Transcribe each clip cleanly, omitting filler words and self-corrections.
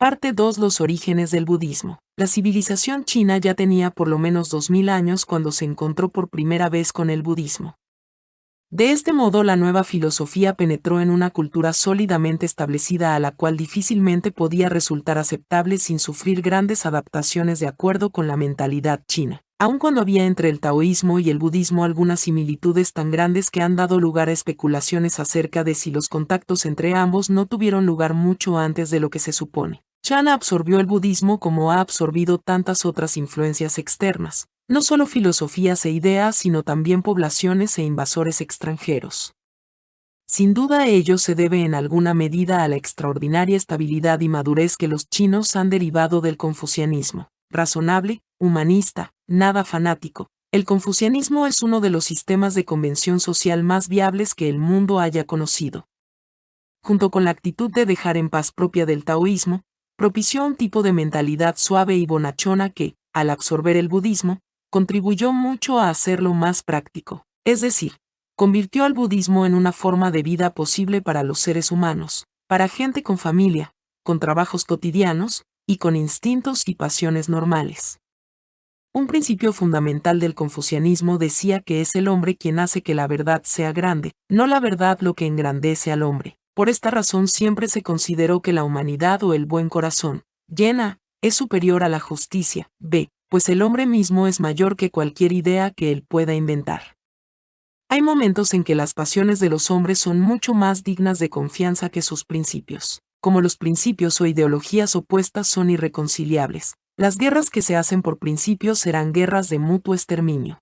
Parte 2. Los orígenes del budismo. La civilización china ya tenía por lo menos 2000 años cuando se encontró por primera vez con el budismo. De este modo, la nueva filosofía penetró en una cultura sólidamente establecida a la cual difícilmente podía resultar aceptable sin sufrir grandes adaptaciones de acuerdo con la mentalidad china. Aun cuando había entre el taoísmo y el budismo algunas similitudes tan grandes que han dado lugar a especulaciones acerca de si los contactos entre ambos no tuvieron lugar mucho antes de lo que se supone. China absorbió el budismo como ha absorbido tantas otras influencias externas, no solo filosofías e ideas, sino también poblaciones e invasores extranjeros. Sin duda ello se debe en alguna medida a la extraordinaria estabilidad y madurez que los chinos han derivado del confucianismo. Razonable, humanista, nada fanático. El confucianismo es uno de los sistemas de convención social más viables que el mundo haya conocido. Junto con la actitud de dejar en paz propia del taoísmo, propició un tipo de mentalidad suave y bonachona que, al absorber el budismo, contribuyó mucho a hacerlo más práctico, es decir, convirtió al budismo en una forma de vida posible para los seres humanos, para gente con familia, con trabajos cotidianos, y con instintos y pasiones normales. Un principio fundamental del confucianismo decía que es el hombre quien hace que la verdad sea grande, no la verdad lo que engrandece al hombre. Por esta razón siempre se consideró que la humanidad o el buen corazón, llena, es superior a la justicia, pues el hombre mismo es mayor que cualquier idea que él pueda inventar. Hay momentos en que las pasiones de los hombres son mucho más dignas de confianza que sus principios. Como los principios o ideologías opuestas son irreconciliables, las guerras que se hacen por principios serán guerras de mutuo exterminio.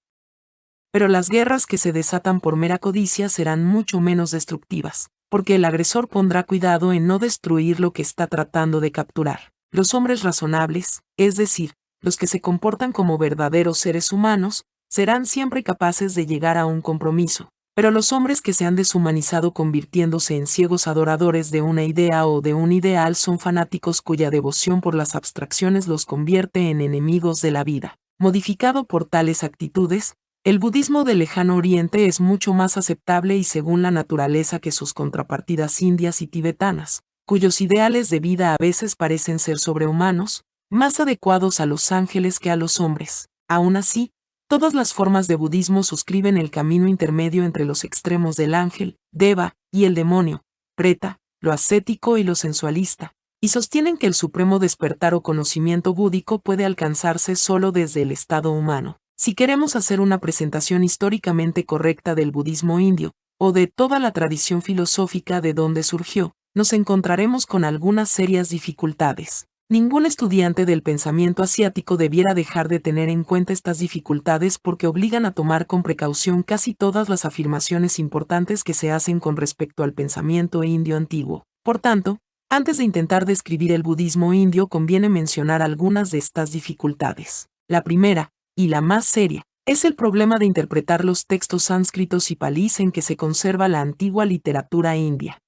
Pero las guerras que se desatan por mera codicia serán mucho menos destructivas, porque el agresor pondrá cuidado en no destruir lo que está tratando de capturar. Los hombres razonables, es decir, los que se comportan como verdaderos seres humanos, serán siempre capaces de llegar a un compromiso. Pero los hombres que se han deshumanizado convirtiéndose en ciegos adoradores de una idea o de un ideal son fanáticos cuya devoción por las abstracciones los convierte en enemigos de la vida. Modificado por tales actitudes, el budismo del lejano oriente es mucho más aceptable y según la naturaleza que sus contrapartidas indias y tibetanas, cuyos ideales de vida a veces parecen ser sobrehumanos, más adecuados a los ángeles que a los hombres. Aún así, todas las formas de budismo suscriben el camino intermedio entre los extremos del ángel, deva, y el demonio, preta, lo ascético y lo sensualista, y sostienen que el supremo despertar o conocimiento búdico puede alcanzarse solo desde el estado humano. Si queremos hacer una presentación históricamente correcta del budismo indio, o de toda la tradición filosófica de donde surgió, nos encontraremos con algunas serias dificultades. Ningún estudiante del pensamiento asiático debiera dejar de tener en cuenta estas dificultades porque obligan a tomar con precaución casi todas las afirmaciones importantes que se hacen con respecto al pensamiento indio antiguo. Por tanto, antes de intentar describir el budismo indio conviene mencionar algunas de estas dificultades. La primera, y la más seria, es el problema de interpretar los textos sánscritos y palís en que se conserva la antigua literatura india.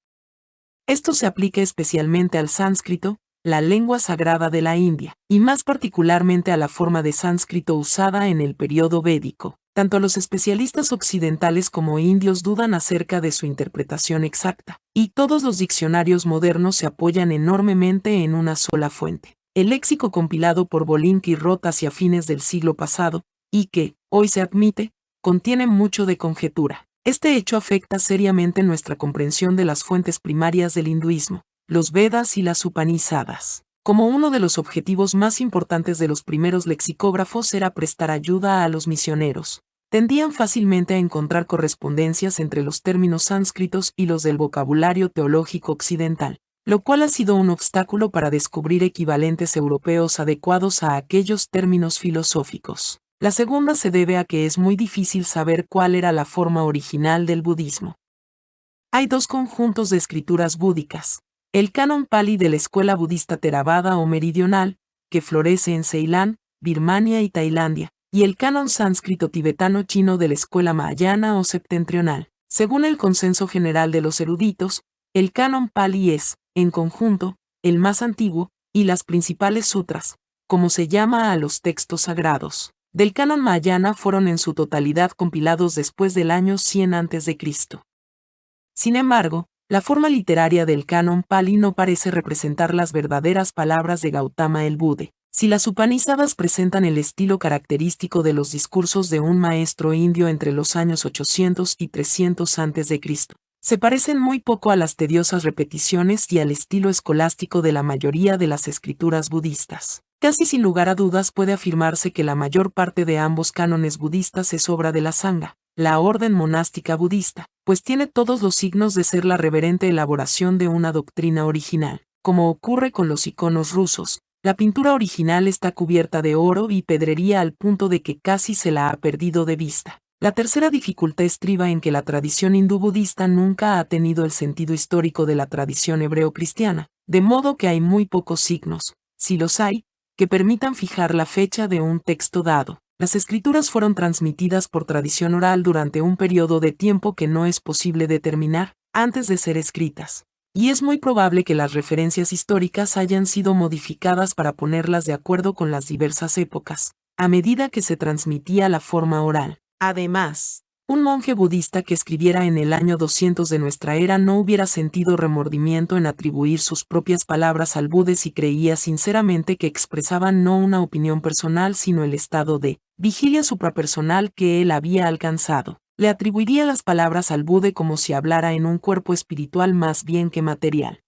Esto se aplica especialmente al sánscrito, la lengua sagrada de la India, y más particularmente a la forma de sánscrito usada en el periodo védico. Tanto los especialistas occidentales como indios dudan acerca de su interpretación exacta, y todos los diccionarios modernos se apoyan enormemente en una sola fuente. El léxico compilado por Bolink y Roth hacia fines del siglo pasado, y que, hoy se admite, contiene mucho de conjetura. Este hecho afecta seriamente nuestra comprensión de las fuentes primarias del hinduismo, los Vedas y las Upanishadas. Como uno de los objetivos más importantes de los primeros lexicógrafos era prestar ayuda a los misioneros, tendían fácilmente a encontrar correspondencias entre los términos sánscritos y los del vocabulario teológico occidental, lo cual ha sido un obstáculo para descubrir equivalentes europeos adecuados a aquellos términos filosóficos. La segunda se debe a que es muy difícil saber cuál era la forma original del budismo. Hay dos conjuntos de escrituras búdicas: el canon pali de la escuela budista Theravada o meridional, que florece en Ceilán, Birmania y Tailandia, y el canon sánscrito tibetano-chino de la escuela mahayana o septentrional. Según el consenso general de los eruditos, el canon pali es, en conjunto, el más antiguo, y las principales sutras, como se llama a los textos sagrados, del canon mahayana fueron en su totalidad compilados después del año 100 a.C. Sin embargo, La forma literaria del canon Pali no parece representar las verdaderas palabras de Gautama el Buda. Si las Upanishadas presentan el estilo característico de los discursos de un maestro indio entre los años 800 y 300 a.C., se parecen muy poco a las tediosas repeticiones y al estilo escolástico de la mayoría de las escrituras budistas. Casi sin lugar a dudas puede afirmarse que la mayor parte de ambos cánones budistas es obra de la Sangha, la orden monástica budista, pues tiene todos los signos de ser la reverente elaboración de una doctrina original. Como ocurre con los iconos rusos, la pintura original está cubierta de oro y pedrería al punto de que casi se la ha perdido de vista. La tercera dificultad estriba en que la tradición hindú-budista nunca ha tenido el sentido histórico de la tradición hebreo-cristiana, de modo que hay muy pocos signos, si los hay, que permitan fijar la fecha de un texto dado. Las escrituras fueron transmitidas por tradición oral durante un periodo de tiempo que no es posible determinar, antes de ser escritas. Y es muy probable que las referencias históricas hayan sido modificadas para ponerlas de acuerdo con las diversas épocas, a medida que se transmitía la forma oral. Además, un monje budista que escribiera en el año 200 de nuestra era no hubiera sentido remordimiento en atribuir sus propias palabras al Buda si creía sinceramente que expresaban no una opinión personal sino el estado de vigilia suprapersonal que él había alcanzado. Le atribuiría las palabras al Buda como si hablara en un cuerpo espiritual más bien que material.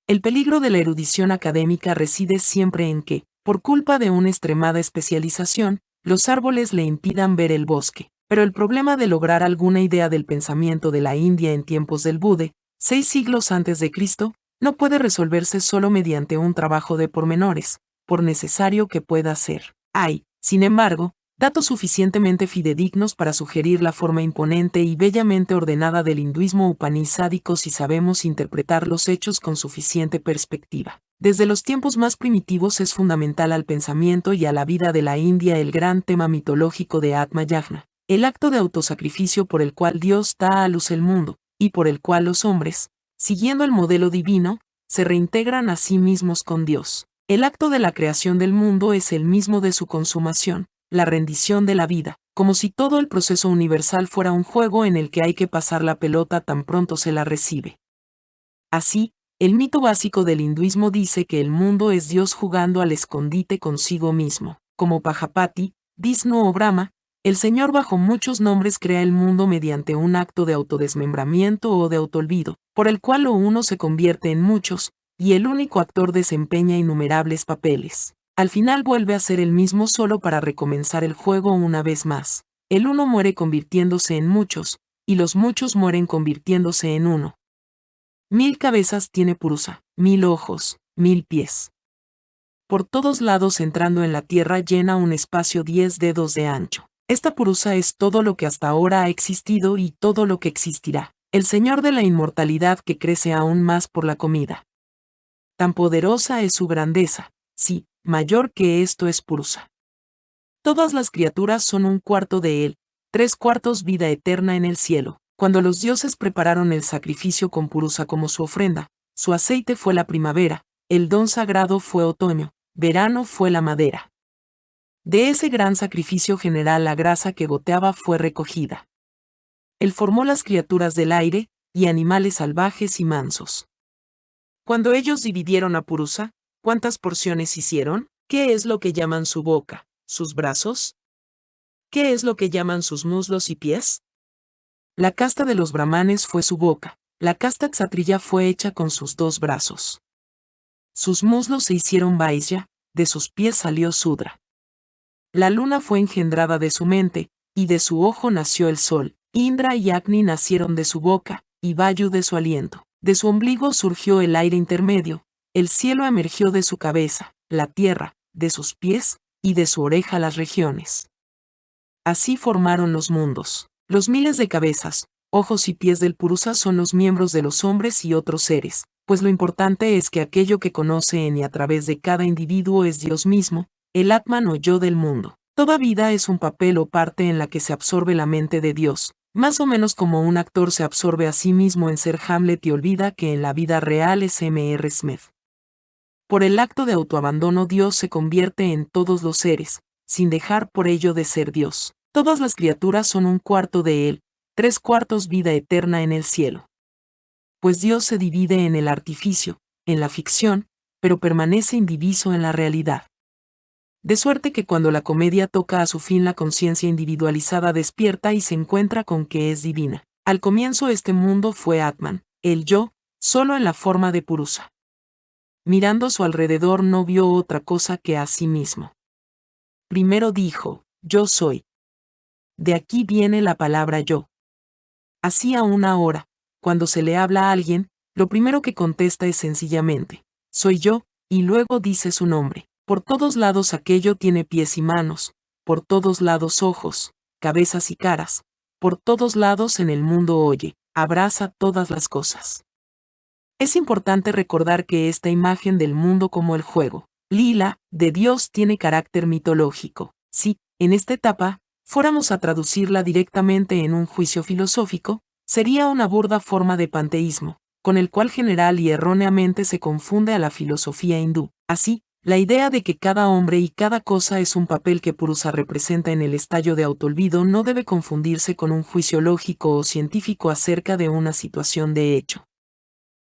El peligro de la erudición académica reside siempre en que, por culpa de una extremada especialización, los árboles le impidan ver el bosque. Pero el problema de lograr alguna idea del pensamiento de la India en tiempos del Buda, 6 siglos antes de Cristo, no puede resolverse solo mediante un trabajo de pormenores, por necesario que pueda ser. Hay, sin embargo, datos suficientemente fidedignos para sugerir la forma imponente y bellamente ordenada del hinduismo upanishádico si sabemos interpretar los hechos con suficiente perspectiva. Desde los tiempos más primitivos es fundamental al pensamiento y a la vida de la India el gran tema mitológico de Atma Yajna, el acto de autosacrificio por el cual Dios da a luz el mundo, y por el cual los hombres, siguiendo el modelo divino, se reintegran a sí mismos con Dios. El acto de la creación del mundo es el mismo de su consumación, la rendición de la vida, como si todo el proceso universal fuera un juego en el que hay que pasar la pelota tan pronto se la recibe. Así, el mito básico del hinduismo dice que el mundo es Dios jugando al escondite consigo mismo. Como Pajapati, Vishnu o Brahma, el Señor bajo muchos nombres crea el mundo mediante un acto de autodesmembramiento o de autoolvido, por el cual lo uno se convierte en muchos, y el único actor desempeña innumerables papeles. Al final vuelve a ser el mismo solo para recomenzar el juego una vez más. El uno muere convirtiéndose en muchos, y los muchos mueren convirtiéndose en uno. 1000 cabezas tiene Purusa, 1000 ojos, 1000 pies. Por todos lados entrando en la tierra llena un espacio 10 dedos de ancho. Esta Purusa es todo lo que hasta ahora ha existido y todo lo que existirá. El Señor de la inmortalidad que crece aún más por la comida. Tan poderosa es su grandeza, sí, mayor que esto es Purusa. Todas las criaturas son un cuarto de él, 3/4 vida eterna en el cielo. Cuando los dioses prepararon el sacrificio con Purusa como su ofrenda, su aceite fue la primavera, el don sagrado fue otoño, verano fue la madera. De ese gran sacrificio general la grasa que goteaba fue recogida. Él formó las criaturas del aire, y animales salvajes y mansos. Cuando ellos dividieron a Purusa, ¿cuántas porciones hicieron? ¿Qué es lo que llaman su boca, sus brazos? ¿Qué es lo que llaman sus muslos y pies? La casta de los brahmanes fue su boca, la casta kshatriya fue hecha con sus 2 brazos. Sus muslos se hicieron vaishya, de sus pies salió Sudra. La luna fue engendrada de su mente, y de su ojo nació el sol. Indra y Agni nacieron de su boca, y Vayu de su aliento. De su ombligo surgió el aire intermedio, el cielo emergió de su cabeza, la tierra, de sus pies, y de su oreja las regiones. Así formaron los mundos. Los miles de cabezas, ojos y pies del Purusa son los miembros de los hombres y otros seres, pues lo importante es que aquello que conoce en y a través de cada individuo es Dios mismo, el Atman o yo del mundo. Toda vida es un papel o parte en la que se absorbe la mente de Dios, más o menos como un actor se absorbe a sí mismo en ser Hamlet y olvida que en la vida real es M.R. Smith. Por el acto de autoabandono Dios se convierte en todos los seres, sin dejar por ello de ser Dios. Todas las criaturas son un cuarto de Él, 3/4 vida eterna en el cielo. pues Dios se divide en el artificio, en la ficción, pero permanece indiviso en la realidad. De suerte que cuando la comedia toca a su fin, la conciencia individualizada despierta y se encuentra con que es divina. Al comienzo este mundo fue Atman, el yo, solo en la forma de Purusa. Mirando a su alrededor no vio otra cosa que a sí mismo. Primero dijo, yo soy. De aquí viene la palabra yo. Así aún ahora, cuando se le habla a alguien, lo primero que contesta es sencillamente, soy yo, y luego dice su nombre. Por todos lados aquello tiene pies y manos, por todos lados ojos, cabezas y caras, por todos lados en el mundo oye, abraza todas las cosas. Es importante recordar que esta imagen del mundo como el juego, lila, de Dios tiene carácter mitológico. Si, en esta etapa, fuéramos a traducirla directamente en un juicio filosófico, sería una burda forma de panteísmo, con el cual general y erróneamente se confunde a la filosofía hindú. Así, la idea de que cada hombre y cada cosa es un papel que Purusa representa en el estallo de autoolvido no debe confundirse con un juicio lógico o científico acerca de una situación de hecho.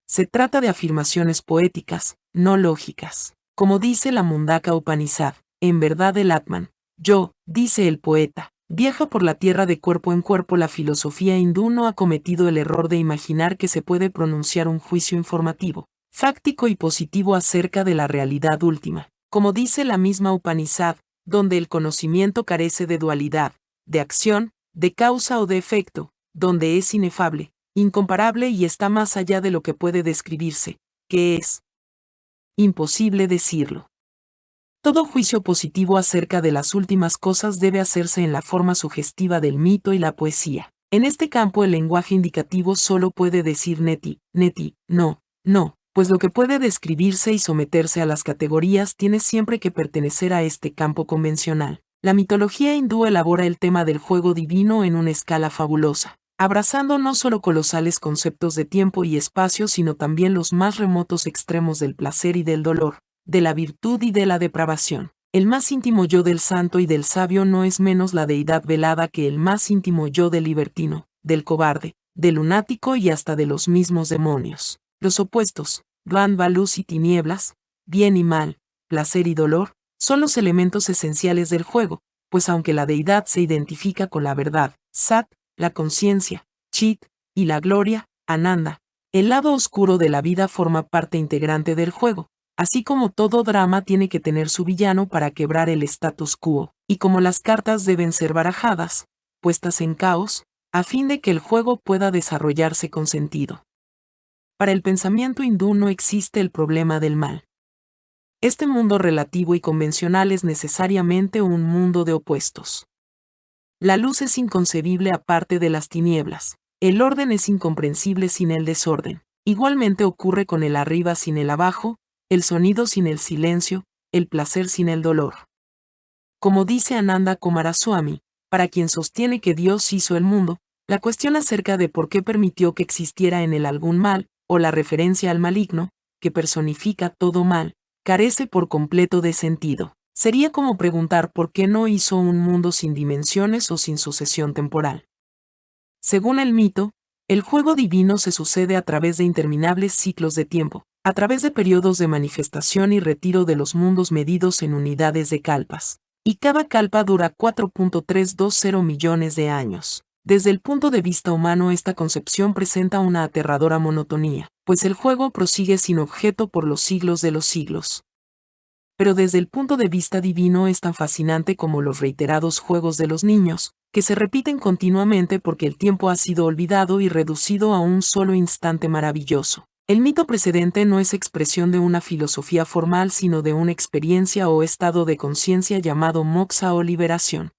Se trata de afirmaciones poéticas, no lógicas. Como dice la Mundaka Upanishad, en verdad el Atman, yo, dice el poeta, viaja por la tierra de cuerpo en cuerpo. La filosofía hindú no ha cometido el error de imaginar que se puede pronunciar un juicio informativo, fáctico y positivo acerca de la realidad última. Como dice la misma Upanishad, donde el conocimiento carece de dualidad, de acción, de causa o de efecto, donde es inefable, incomparable y está más allá de lo que puede describirse, que es imposible decirlo. Todo juicio positivo acerca de las últimas cosas debe hacerse en la forma sugestiva del mito y la poesía. En este campo el lenguaje indicativo solo puede decir neti, neti, no, no, pues lo que puede describirse y someterse a las categorías tiene siempre que pertenecer a este campo convencional. La mitología hindú elabora el tema del juego divino en una escala fabulosa, abrazando no solo colosales conceptos de tiempo y espacio, sino también los más remotos extremos del placer y del dolor, de la virtud y de la depravación. El más íntimo yo del santo y del sabio no es menos la deidad velada que el más íntimo yo del libertino, del cobarde, del lunático y hasta de los mismos demonios. Los opuestos, Dvandva, luz y tinieblas, bien y mal, placer y dolor, son los elementos esenciales del juego, pues aunque la deidad se identifica con la verdad, Sat, la conciencia, Chit, y la gloria, Ananda, el lado oscuro de la vida forma parte integrante del juego, así como todo drama tiene que tener su villano para quebrar el status quo, y como las cartas deben ser barajadas, puestas en caos, a fin de que el juego pueda desarrollarse con sentido. Para el pensamiento hindú no existe el problema del mal. Este mundo relativo y convencional es necesariamente un mundo de opuestos. La luz es inconcebible aparte de las tinieblas, el orden es incomprensible sin el desorden. Igualmente ocurre con el arriba sin el abajo, el sonido sin el silencio, el placer sin el dolor. Como dice Ananda Kumaraswamy, para quien sostiene que Dios hizo el mundo, la cuestión acerca de por qué permitió que existiera en él algún mal, o la referencia al maligno, que personifica todo mal, carece por completo de sentido. Sería como preguntar por qué no hizo un mundo sin dimensiones o sin sucesión temporal. Según el mito, el juego divino se sucede a través de interminables ciclos de tiempo, a través de periodos de manifestación y retiro de los mundos medidos en unidades de kalpas. Y cada kalpa dura 4.320 millones de años. Desde el punto de vista humano esta concepción presenta una aterradora monotonía, pues el juego prosigue sin objeto por los siglos de los siglos. Pero desde el punto de vista divino es tan fascinante como los reiterados juegos de los niños, que se repiten continuamente porque el tiempo ha sido olvidado y reducido a un solo instante maravilloso. El mito precedente no es expresión de una filosofía formal sino de una experiencia o estado de conciencia llamado moksha o liberación.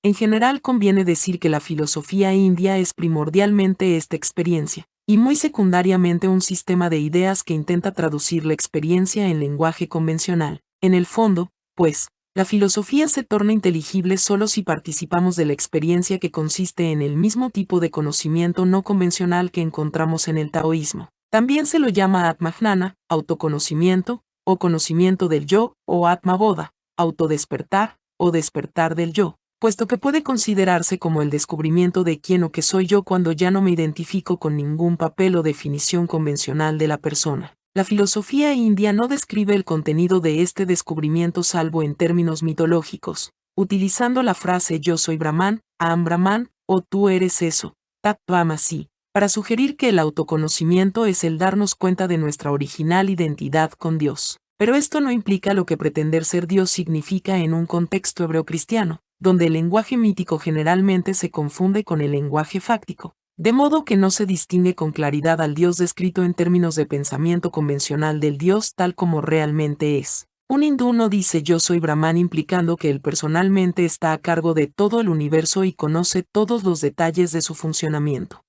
En general conviene decir que la filosofía india es primordialmente esta experiencia, y muy secundariamente un sistema de ideas que intenta traducir la experiencia en lenguaje convencional. En el fondo, pues, la filosofía se torna inteligible solo si participamos de la experiencia que consiste en el mismo tipo de conocimiento no convencional que encontramos en el taoísmo. También se lo llama Atmajnana, autoconocimiento, o conocimiento del yo, o Atmabodha, autodespertar, o despertar del yo. puesto que puede considerarse como el descubrimiento de quién o qué soy yo cuando ya no me identifico con ningún papel o definición convencional de la persona. La filosofía india no describe el contenido de este descubrimiento salvo en términos mitológicos, utilizando la frase yo soy Brahman, Aham Brahman, o tú eres eso, Tat Tvamasi, para sugerir que el autoconocimiento es el darnos cuenta de nuestra original identidad con Dios. Pero esto no implica lo que pretender ser Dios significa en un contexto hebreo-cristiano, donde el lenguaje mítico generalmente se confunde con el lenguaje fáctico, de modo que no se distingue con claridad al Dios descrito en términos de pensamiento convencional del Dios tal como realmente es. Un hindú no dice yo soy Brahman implicando que él personalmente está a cargo de todo el universo y conoce todos los detalles de su funcionamiento.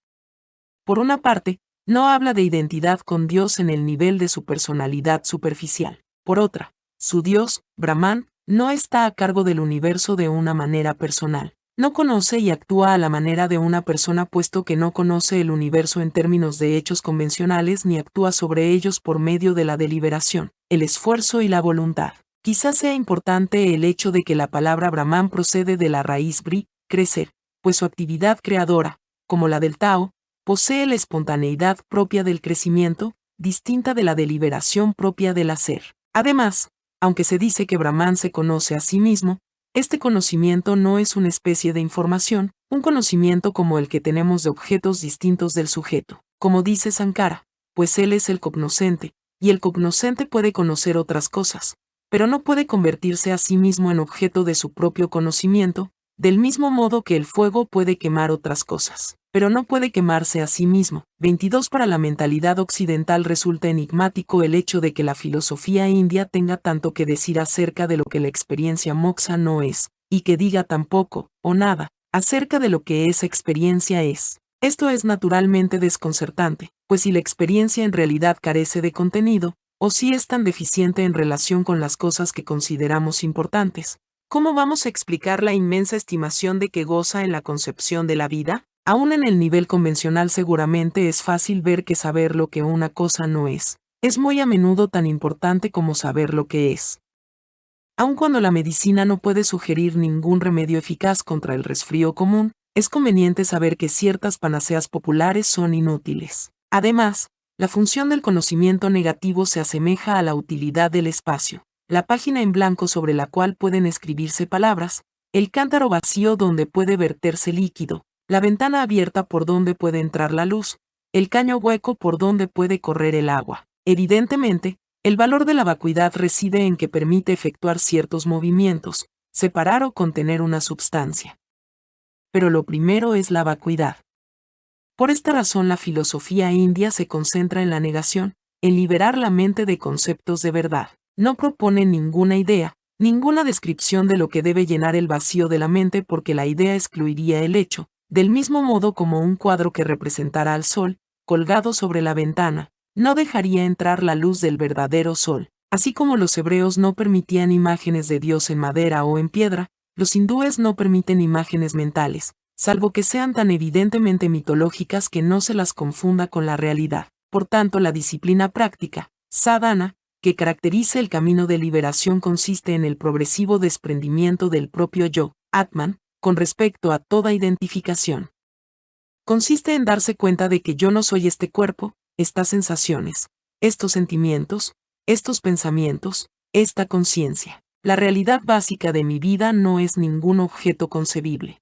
Por una parte, no habla de identidad con Dios en el nivel de su personalidad superficial. Por otra, su Dios, Brahman, no está a cargo del universo de una manera personal. No conoce y actúa a la manera de una persona puesto que no conoce el universo en términos de hechos convencionales ni actúa sobre ellos por medio de la deliberación, el esfuerzo y la voluntad. Quizás sea importante el hecho de que la palabra Brahman procede de la raíz Bri, crecer, pues su actividad creadora, como la del Tao, posee la espontaneidad propia del crecimiento, distinta de la deliberación propia del hacer. Además, aunque se dice que Brahman se conoce a sí mismo, este conocimiento no es una especie de información, un conocimiento como el que tenemos de objetos distintos del sujeto, como dice Sankara, pues él es el cognoscente, y el cognoscente puede conocer otras cosas, pero no puede convertirse a sí mismo en objeto de su propio conocimiento, del mismo modo que el fuego puede quemar otras cosas, pero no puede quemarse a sí mismo. 22. Para la mentalidad occidental resulta enigmático el hecho de que la filosofía india tenga tanto que decir acerca de lo que la experiencia moksha no es, y que diga tan poco, o nada, acerca de lo que esa experiencia es. Esto es naturalmente desconcertante, pues si la experiencia en realidad carece de contenido, o si es tan deficiente en relación con las cosas que consideramos importantes, ¿cómo vamos a explicar la inmensa estimación de que goza en la concepción de la vida? Aún en el nivel convencional seguramente es fácil ver que saber lo que una cosa no es muy a menudo tan importante como saber lo que es. Aun cuando la medicina no puede sugerir ningún remedio eficaz contra el resfrío común, es conveniente saber que ciertas panaceas populares son inútiles. Además, la función del conocimiento negativo se asemeja a la utilidad del espacio, la página en blanco sobre la cual pueden escribirse palabras, el cántaro vacío donde puede verterse líquido, la ventana abierta por donde puede entrar la luz, el caño hueco por donde puede correr el agua. Evidentemente, el valor de la vacuidad reside en que permite efectuar ciertos movimientos, separar o contener una substancia. Pero lo primero es la vacuidad. Por esta razón la filosofía india se concentra en la negación, en liberar la mente de conceptos de verdad. No propone ninguna idea, ninguna descripción de lo que debe llenar el vacío de la mente porque la idea excluiría el hecho, del mismo modo como un cuadro que representara al sol, colgado sobre la ventana, no dejaría entrar la luz del verdadero sol. Así como los hebreos no permitían imágenes de Dios en madera o en piedra, los hindúes no permiten imágenes mentales, salvo que sean tan evidentemente mitológicas que no se las confunda con la realidad. Por tanto, la disciplina práctica, sadhana, que caracteriza el camino de liberación consiste en el progresivo desprendimiento del propio yo, Atman, con respecto a toda identificación. Consiste en darse cuenta de que yo no soy este cuerpo, estas sensaciones, estos sentimientos, estos pensamientos, esta conciencia. La realidad básica de mi vida no es ningún objeto concebible.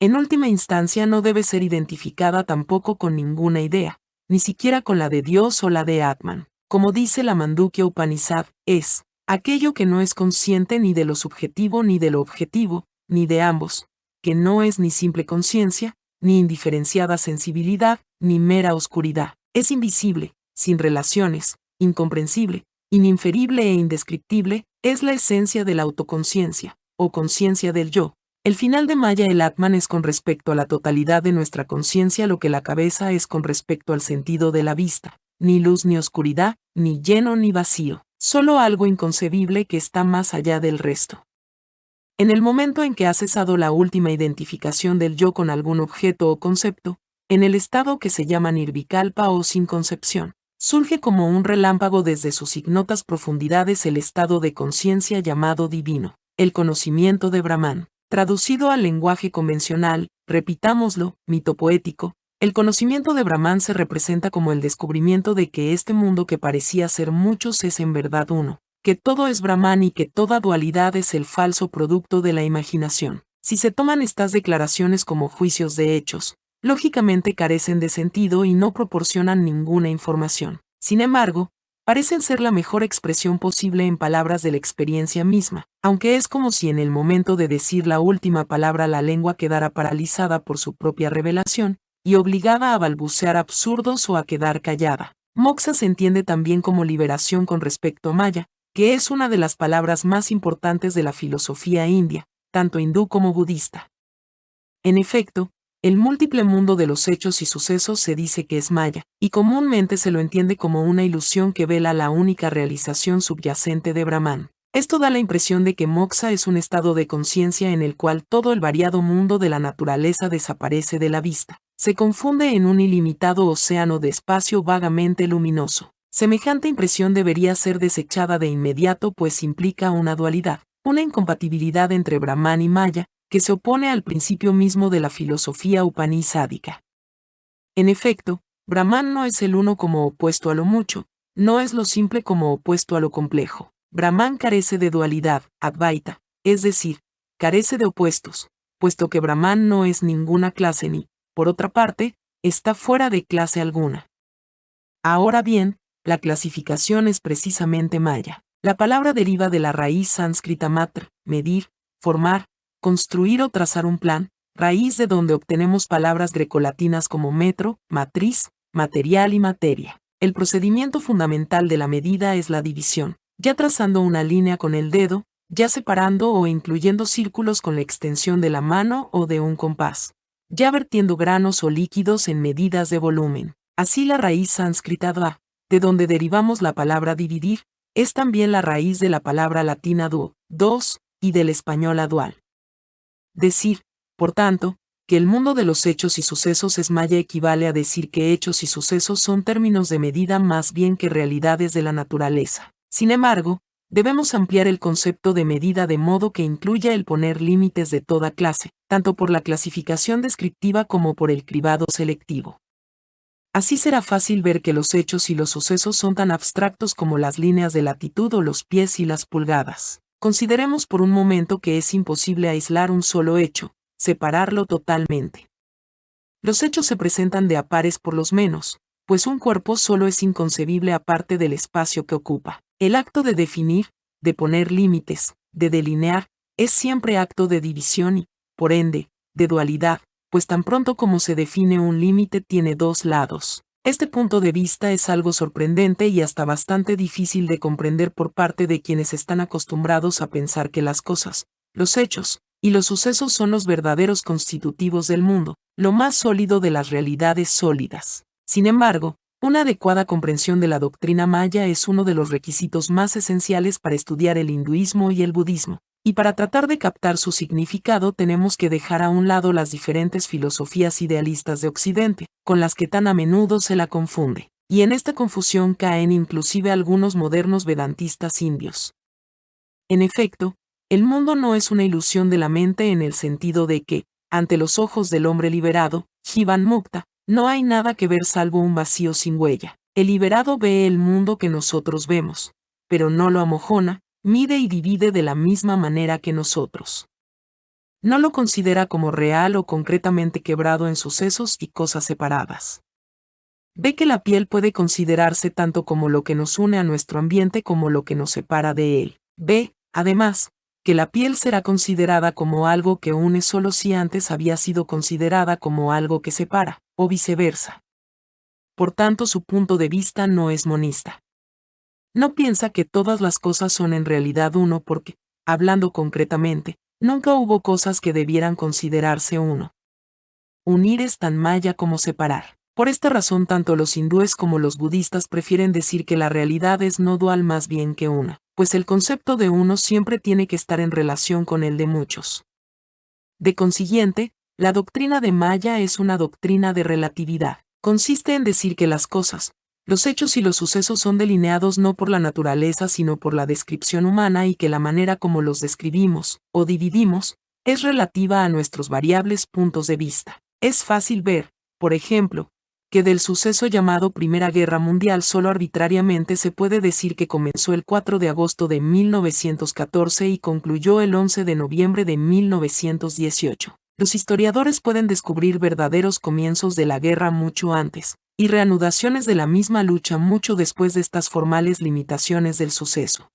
En última instancia no debe ser identificada tampoco con ninguna idea, ni siquiera con la de Dios o la de Atman. Como dice la Mandukya Upanishad, es aquello que no es consciente ni de lo subjetivo ni de lo objetivo, ni de ambos, que no es ni simple conciencia, ni indiferenciada sensibilidad, ni mera oscuridad. Es invisible, sin relaciones, incomprensible, ininferible e indescriptible, es la esencia de la autoconciencia, o conciencia del yo. El final de Maya el Atman es con respecto a la totalidad de nuestra conciencia lo que la cabeza es con respecto al sentido de la vista, ni luz ni oscuridad, ni lleno ni vacío, solo algo inconcebible que está más allá del resto. En el momento en que ha cesado la última identificación del yo con algún objeto o concepto, en el estado que se llama nirvikalpa o sin concepción, surge como un relámpago desde sus ignotas profundidades el estado de conciencia llamado divino, el conocimiento de Brahman. Traducido al lenguaje convencional, repitámoslo, mito poético, el conocimiento de Brahman se representa como el descubrimiento de que este mundo que parecía ser muchos es en verdad uno, que todo es Brahman y que toda dualidad es el falso producto de la imaginación. Si se toman estas declaraciones como juicios de hechos, lógicamente carecen de sentido y no proporcionan ninguna información. Sin embargo, parecen ser la mejor expresión posible en palabras de la experiencia misma, aunque es como si en el momento de decir la última palabra la lengua quedara paralizada por su propia revelación, y obligada a balbucear absurdos o a quedar callada. Moksha se entiende también como liberación con respecto a Maya, que es una de las palabras más importantes de la filosofía india, tanto hindú como budista. En efecto, el múltiple mundo de los hechos y sucesos se dice que es Maya, y comúnmente se lo entiende como una ilusión que vela la única realización subyacente de Brahman. Esto da la impresión de que moksha es un estado de conciencia en el cual todo el variado mundo de la naturaleza desaparece de la vista. Se confunde en un ilimitado océano de espacio vagamente luminoso. Semejante impresión debería ser desechada de inmediato pues implica una dualidad, una incompatibilidad entre Brahman y Maya, que se opone al principio mismo de la filosofía upanishádica. En efecto, Brahman no es el uno como opuesto a lo mucho, no es lo simple como opuesto a lo complejo. Brahman carece de dualidad, Advaita, es decir, carece de opuestos, puesto que Brahman no es ninguna clase ni, por otra parte, está fuera de clase alguna. Ahora bien, la clasificación es precisamente Maya. La palabra deriva de la raíz sánscrita matra, medir, formar, construir o trazar un plan, raíz de donde obtenemos palabras grecolatinas como metro, matriz, material y materia. El procedimiento fundamental de la medida es la división, ya trazando una línea con el dedo, ya separando o incluyendo círculos con la extensión de la mano o de un compás, ya vertiendo granos o líquidos en medidas de volumen. Así la raíz sánscrita dva, de donde derivamos la palabra dividir, es también la raíz de la palabra latina duo, dos, y del español dual. Decir, por tanto, que el mundo de los hechos y sucesos es Maya equivale a decir que hechos y sucesos son términos de medida más bien que realidades de la naturaleza. Sin embargo, debemos ampliar el concepto de medida de modo que incluya el poner límites de toda clase, tanto por la clasificación descriptiva como por el cribado selectivo. Así será fácil ver que los hechos y los sucesos son tan abstractos como las líneas de latitud o los pies y las pulgadas. Consideremos por un momento que es imposible aislar un solo hecho, separarlo totalmente. Los hechos se presentan de a pares por los menos, pues un cuerpo solo es inconcebible aparte del espacio que ocupa. El acto de definir, de poner límites, de delinear, es siempre acto de división y, por ende, de dualidad, pues tan pronto como se define un límite tiene dos lados. Este punto de vista es algo sorprendente y hasta bastante difícil de comprender por parte de quienes están acostumbrados a pensar que las cosas, los hechos, y los sucesos son los verdaderos constitutivos del mundo, lo más sólido de las realidades sólidas. Sin embargo, una adecuada comprensión de la doctrina maya es uno de los requisitos más esenciales para estudiar el hinduismo y el budismo, y para tratar de captar su significado tenemos que dejar a un lado las diferentes filosofías idealistas de Occidente, con las que tan a menudo se la confunde, y en esta confusión caen inclusive algunos modernos vedantistas indios. En efecto, el mundo no es una ilusión de la mente en el sentido de que, ante los ojos del hombre liberado, Jivan Mukta, no hay nada que ver salvo un vacío sin huella. El liberado ve el mundo que nosotros vemos, pero no lo amojona, mide y divide de la misma manera que nosotros. No lo considera como real o concretamente quebrado en sucesos y cosas separadas. Ve que la piel puede considerarse tanto como lo que nos une a nuestro ambiente como lo que nos separa de él. Ve, además, que la piel será considerada como algo que une solo si antes había sido considerada como algo que separa, o viceversa. Por tanto, su punto de vista no es monista. No piensa que todas las cosas son en realidad uno porque, hablando concretamente, nunca hubo cosas que debieran considerarse uno. Unir es tan maya como separar. Por esta razón tanto los hindúes como los budistas prefieren decir que la realidad es no dual más bien que una, pues el concepto de uno siempre tiene que estar en relación con el de muchos. De consiguiente, la doctrina de Maya es una doctrina de relatividad. Consiste en decir que las cosas, los hechos y los sucesos son delineados no por la naturaleza sino por la descripción humana y que la manera como los describimos, o dividimos, es relativa a nuestros variables puntos de vista. Es fácil ver, por ejemplo, que del suceso llamado Primera Guerra Mundial solo arbitrariamente se puede decir que comenzó el 4 de agosto de 1914 y concluyó el 11 de noviembre de 1918. Los historiadores pueden descubrir verdaderos comienzos de la guerra mucho antes, y reanudaciones de la misma lucha mucho después de estas formales limitaciones del suceso.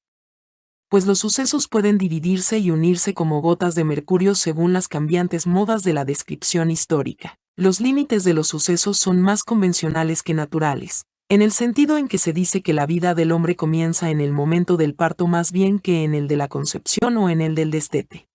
Pues los sucesos pueden dividirse y unirse como gotas de mercurio según las cambiantes modas de la descripción histórica. Los límites de los sucesos son más convencionales que naturales, en el sentido en que se dice que la vida del hombre comienza en el momento del parto más bien que en el de la concepción o en el del destete.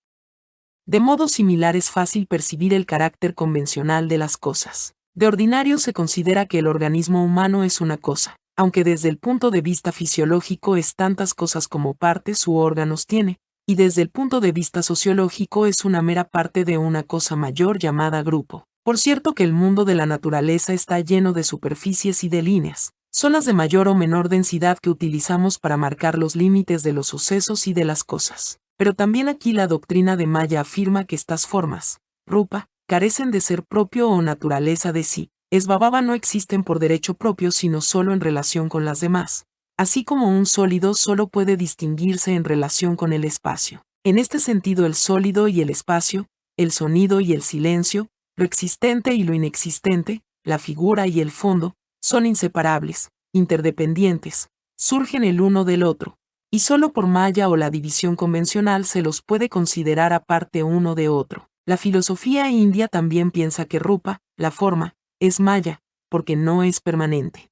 De modo similar es fácil percibir el carácter convencional de las cosas. De ordinario se considera que el organismo humano es una cosa, aunque desde el punto de vista fisiológico es tantas cosas como partes u órganos tiene, y desde el punto de vista sociológico es una mera parte de una cosa mayor llamada grupo. Por cierto que el mundo de la naturaleza está lleno de superficies y de líneas, zonas de mayor o menor densidad que utilizamos para marcar los límites de los sucesos y de las cosas. Pero también aquí la doctrina de Maya afirma que estas formas, rupa, carecen de ser propio o naturaleza de sí. Esbababa no existen por derecho propio sino solo en relación con las demás, así como un sólido solo puede distinguirse en relación con el espacio. En este sentido el sólido y el espacio, el sonido y el silencio, lo existente y lo inexistente, la figura y el fondo, son inseparables, interdependientes, surgen el uno del otro, y solo por Maya o la división convencional se los puede considerar aparte uno de otro. La filosofía india también piensa que rupa, la forma, es Maya, porque no es permanente.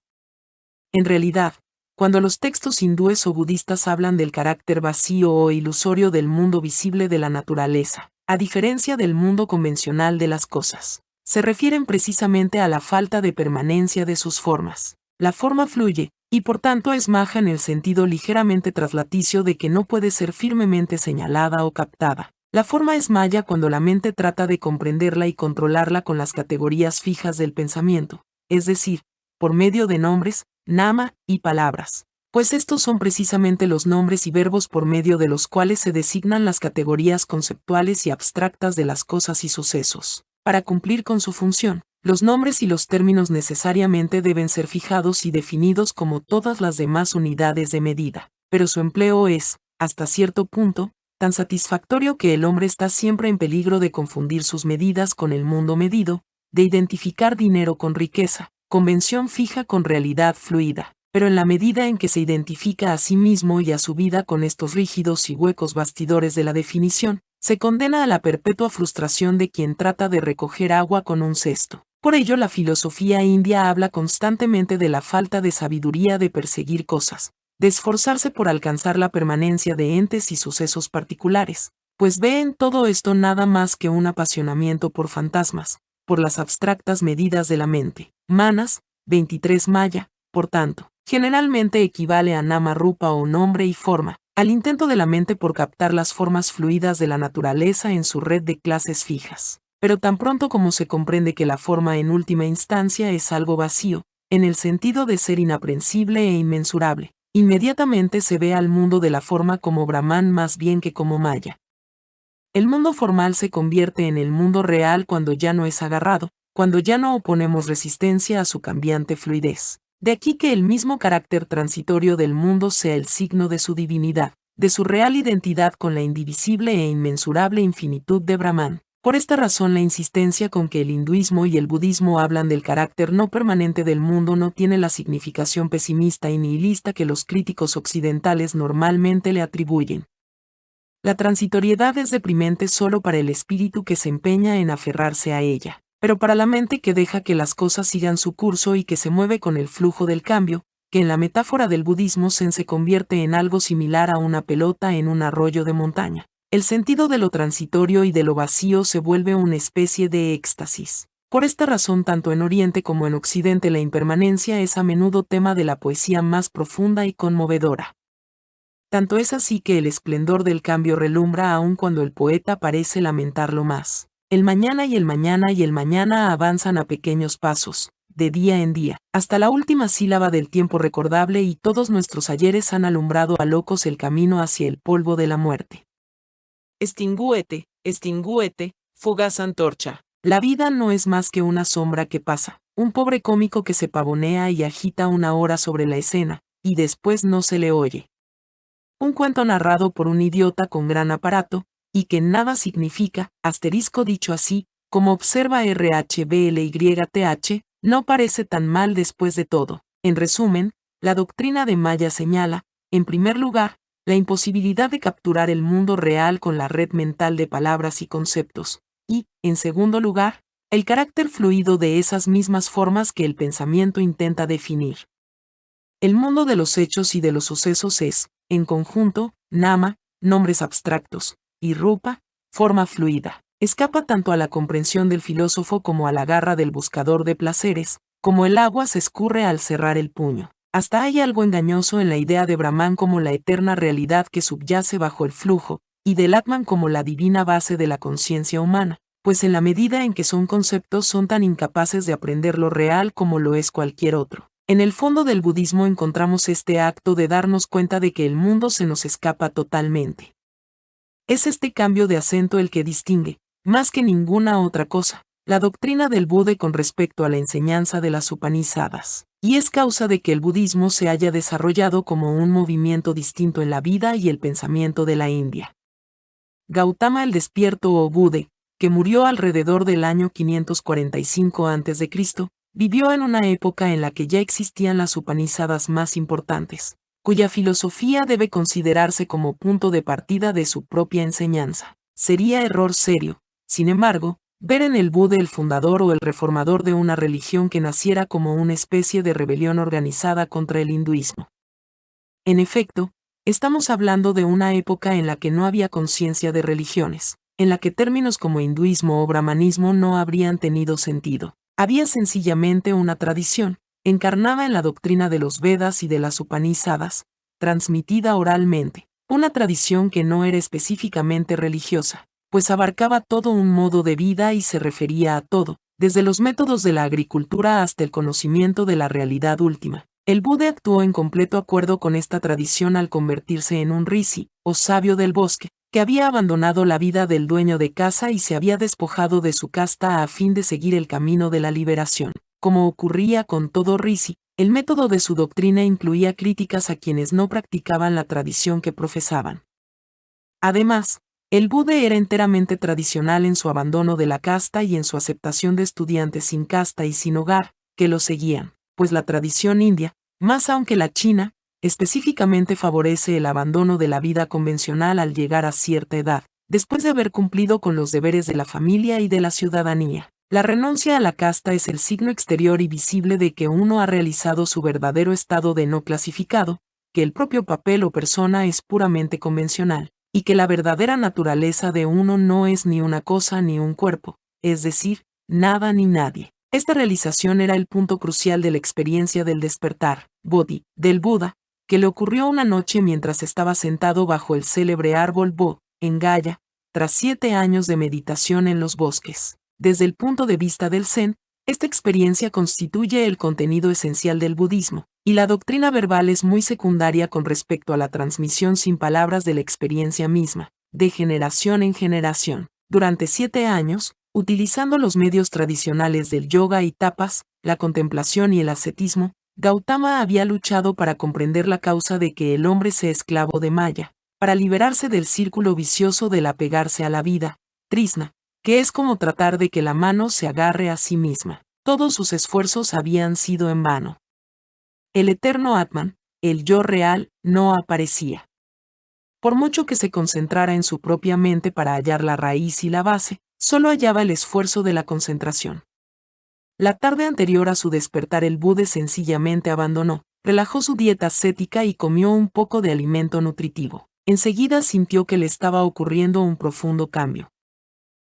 En realidad, cuando los textos hindúes o budistas hablan del carácter vacío o ilusorio del mundo visible de la naturaleza, a diferencia del mundo convencional de las cosas, se refieren precisamente a la falta de permanencia de sus formas. La forma fluye, y por tanto es maja en el sentido ligeramente traslaticio de que no puede ser firmemente señalada o captada. La forma es maya cuando la mente trata de comprenderla y controlarla con las categorías fijas del pensamiento, es decir, por medio de nombres, nama, y palabras. Pues estos son precisamente los nombres y verbos por medio de los cuales se designan las categorías conceptuales y abstractas de las cosas y sucesos. Para cumplir con su función, los nombres y los términos necesariamente deben ser fijados y definidos como todas las demás unidades de medida, pero su empleo es, hasta cierto punto, tan satisfactorio que el hombre está siempre en peligro de confundir sus medidas con el mundo medido, de identificar dinero con riqueza, convención fija con realidad fluida, pero en la medida en que se identifica a sí mismo y a su vida con estos rígidos y huecos bastidores de la definición, se condena a la perpetua frustración de quien trata de recoger agua con un cesto. Por ello la filosofía india habla constantemente de la falta de sabiduría de perseguir cosas, de esforzarse por alcanzar la permanencia de entes y sucesos particulares, pues ve en todo esto nada más que un apasionamiento por fantasmas, por las abstractas medidas de la mente. Manas, 23 Maya, por tanto, generalmente equivale a nama rupa o nombre y forma, al intento de la mente por captar las formas fluidas de la naturaleza en su red de clases fijas. Pero tan pronto como se comprende que la forma en última instancia es algo vacío, en el sentido de ser inaprensible e inmensurable, inmediatamente se ve al mundo de la forma como Brahman más bien que como Maya. El mundo formal se convierte en el mundo real cuando ya no es agarrado, cuando ya no oponemos resistencia a su cambiante fluidez. De aquí que el mismo carácter transitorio del mundo sea el signo de su divinidad, de su real identidad con la indivisible e inmensurable infinitud de Brahman. Por esta razón la insistencia con que el hinduismo y el budismo hablan del carácter no permanente del mundo no tiene la significación pesimista y nihilista que los críticos occidentales normalmente le atribuyen. La transitoriedad es deprimente solo para el espíritu que se empeña en aferrarse a ella, pero para la mente que deja que las cosas sigan su curso y que se mueve con el flujo del cambio, que en la metáfora del budismo Zen se convierte en algo similar a una pelota en un arroyo de montaña. El sentido de lo transitorio y de lo vacío se vuelve una especie de éxtasis. Por esta razón tanto en Oriente como en Occidente la impermanencia es a menudo tema de la poesía más profunda y conmovedora. Tanto es así que el esplendor del cambio relumbra aun cuando el poeta parece lamentarlo más. El mañana y el mañana y el mañana avanzan a pequeños pasos, de día en día, hasta la última sílaba del tiempo recordable y todos nuestros ayeres han alumbrado a locos el camino hacia el polvo de la muerte. Extingúete, extinguete, fugaz antorcha. La vida no es más que una sombra que pasa, un pobre cómico que se pavonea y agita una hora sobre la escena, y después no se le oye. Un cuento narrado por un idiota con gran aparato, y que nada significa, asterisco dicho así, como observa RHBLYTH, no parece tan mal después de todo. En resumen, la doctrina de Maya señala, en primer lugar, la imposibilidad de capturar el mundo real con la red mental de palabras y conceptos, y, en segundo lugar, el carácter fluido de esas mismas formas que el pensamiento intenta definir. El mundo de los hechos y de los sucesos es, en conjunto, nama, nombres abstractos, y rupa, forma fluida. Escapa tanto a la comprensión del filósofo como a la garra del buscador de placeres, como el agua se escurre al cerrar el puño. Hasta hay algo engañoso en la idea de Brahman como la eterna realidad que subyace bajo el flujo, y del Atman como la divina base de la conciencia humana, pues en la medida en que son conceptos son tan incapaces de aprender lo real como lo es cualquier otro. En el fondo del budismo encontramos este acto de darnos cuenta de que el mundo se nos escapa totalmente. Es este cambio de acento el que distingue, más que ninguna otra cosa, la doctrina del Buda con respecto a la enseñanza de las Upanishadas, y es causa de que el budismo se haya desarrollado como un movimiento distinto en la vida y el pensamiento de la India. Gautama el Despierto o Buda, que murió alrededor del año 545 a.C., vivió en una época en la que ya existían las Upanishadas más importantes, cuya filosofía debe considerarse como punto de partida de su propia enseñanza. Sería error serio, sin embargo, ver en el Buda el fundador o el reformador de una religión que naciera como una especie de rebelión organizada contra el hinduismo. En efecto, estamos hablando de una época en la que no había conciencia de religiones, en la que términos como hinduismo o brahmanismo no habrían tenido sentido. Había sencillamente una tradición, encarnada en la doctrina de los Vedas y de las Upanishadas, transmitida oralmente, una tradición que no era específicamente religiosa, pues abarcaba todo un modo de vida y se refería a todo, desde los métodos de la agricultura hasta el conocimiento de la realidad última. El Buda actuó en completo acuerdo con esta tradición al convertirse en un rishi, o sabio del bosque, que había abandonado la vida del dueño de casa y se había despojado de su casta a fin de seguir el camino de la liberación. Como ocurría con todo rishi, el método de su doctrina incluía críticas a quienes no practicaban la tradición que profesaban. Además, el Buda era enteramente tradicional en su abandono de la casta y en su aceptación de estudiantes sin casta y sin hogar, que lo seguían, pues la tradición india, más aún que la china, específicamente favorece el abandono de la vida convencional al llegar a cierta edad, después de haber cumplido con los deberes de la familia y de la ciudadanía. La renuncia a la casta es el signo exterior y visible de que uno ha realizado su verdadero estado de no clasificado, que el propio papel o persona es puramente convencional, y que la verdadera naturaleza de uno no es ni una cosa ni un cuerpo, es decir, nada ni nadie. Esta realización era el punto crucial de la experiencia del despertar, bodhi, del Buda, que le ocurrió una noche mientras estaba sentado bajo el célebre árbol Bo, en Gaya, tras 7 años de meditación en los bosques. Desde el punto de vista del Zen, esta experiencia constituye el contenido esencial del budismo, y la doctrina verbal es muy secundaria con respecto a la transmisión sin palabras de la experiencia misma, de generación en generación. Durante 7 años, utilizando los medios tradicionales del yoga y tapas, la contemplación y el ascetismo, Gautama había luchado para comprender la causa de que el hombre sea esclavo de Maya, para liberarse del círculo vicioso del apegarse a la vida, Trishna, que es como tratar de que la mano se agarre a sí misma. Todos sus esfuerzos habían sido en vano. El eterno Atman, el yo real, no aparecía. Por mucho que se concentrara en su propia mente para hallar la raíz y la base, solo hallaba el esfuerzo de la concentración. La tarde anterior a su despertar el Buda sencillamente abandonó, relajó su dieta ascética y comió un poco de alimento nutritivo. Enseguida sintió que le estaba ocurriendo un profundo cambio.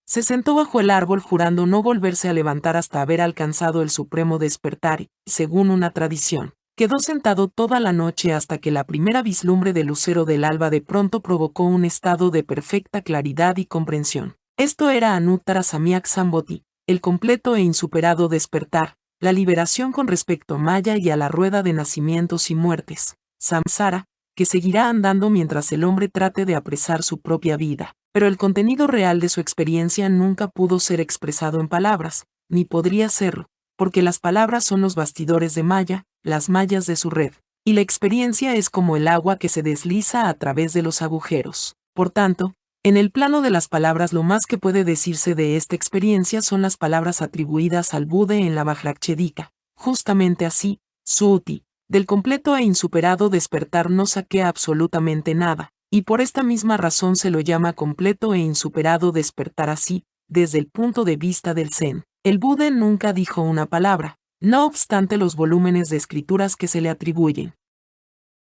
Se sentó bajo el árbol jurando no volverse a levantar hasta haber alcanzado el supremo despertar y, según una tradición, quedó sentado toda la noche hasta que la primera vislumbre del lucero del alba de pronto provocó un estado de perfecta claridad y comprensión. Esto era Anuttara Samyak Sambodhi, el completo e insuperado despertar, la liberación con respecto a Maya y a la rueda de nacimientos y muertes, samsara, que seguirá andando mientras el hombre trate de apresar su propia vida. Pero el contenido real de su experiencia nunca pudo ser expresado en palabras, ni podría serlo, porque las palabras son los bastidores de malla, las mallas de su red, y la experiencia es como el agua que se desliza a través de los agujeros. Por tanto, en el plano de las palabras lo más que puede decirse de esta experiencia son las palabras atribuidas al Buda en la Vajraccedika. Justamente así, Suti, del completo e insuperado despertar no saqué absolutamente nada, y por esta misma razón se lo llama completo e insuperado despertar así, desde el punto de vista del Zen. El Buda nunca dijo una palabra, no obstante los volúmenes de escrituras que se le atribuyen.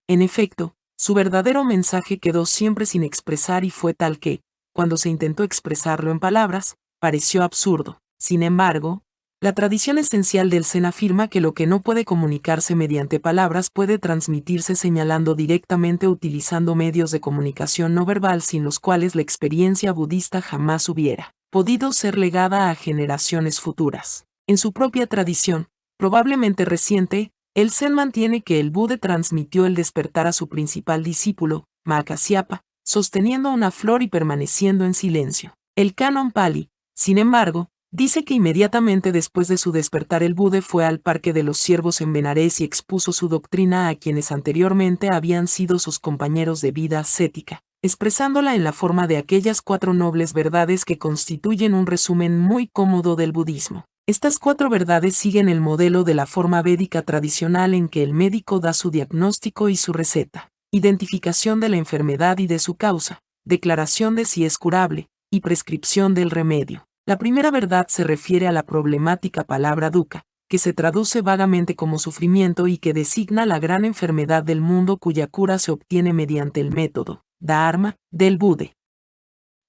En efecto, su verdadero mensaje quedó siempre sin expresar y fue tal que, cuando se intentó expresarlo en palabras, pareció absurdo. Sin embargo, la tradición esencial del Zen afirma que lo que no puede comunicarse mediante palabras puede transmitirse señalando directamente utilizando medios de comunicación no verbal sin los cuales la experiencia budista jamás hubiera podido ser legada a generaciones futuras. En su propia tradición, probablemente reciente, el Zen mantiene que el Buda transmitió el despertar a su principal discípulo, Mahakasyapa, sosteniendo una flor y permaneciendo en silencio. El Canon Pali, sin embargo, dice que inmediatamente después de su despertar el Buda fue al Parque de los Ciervos en Benares y expuso su doctrina a quienes anteriormente habían sido sus compañeros de vida ascética, expresándola en la forma de aquellas 4 nobles verdades que constituyen un resumen muy cómodo del budismo. Estas 4 verdades siguen el modelo de la forma védica tradicional en que el médico da su diagnóstico y su receta, identificación de la enfermedad y de su causa, declaración de si es curable, y prescripción del remedio. La primera verdad se refiere a la problemática palabra dukkha, que se traduce vagamente como sufrimiento y que designa la gran enfermedad del mundo cuya cura se obtiene mediante el método, dharma, del Buda.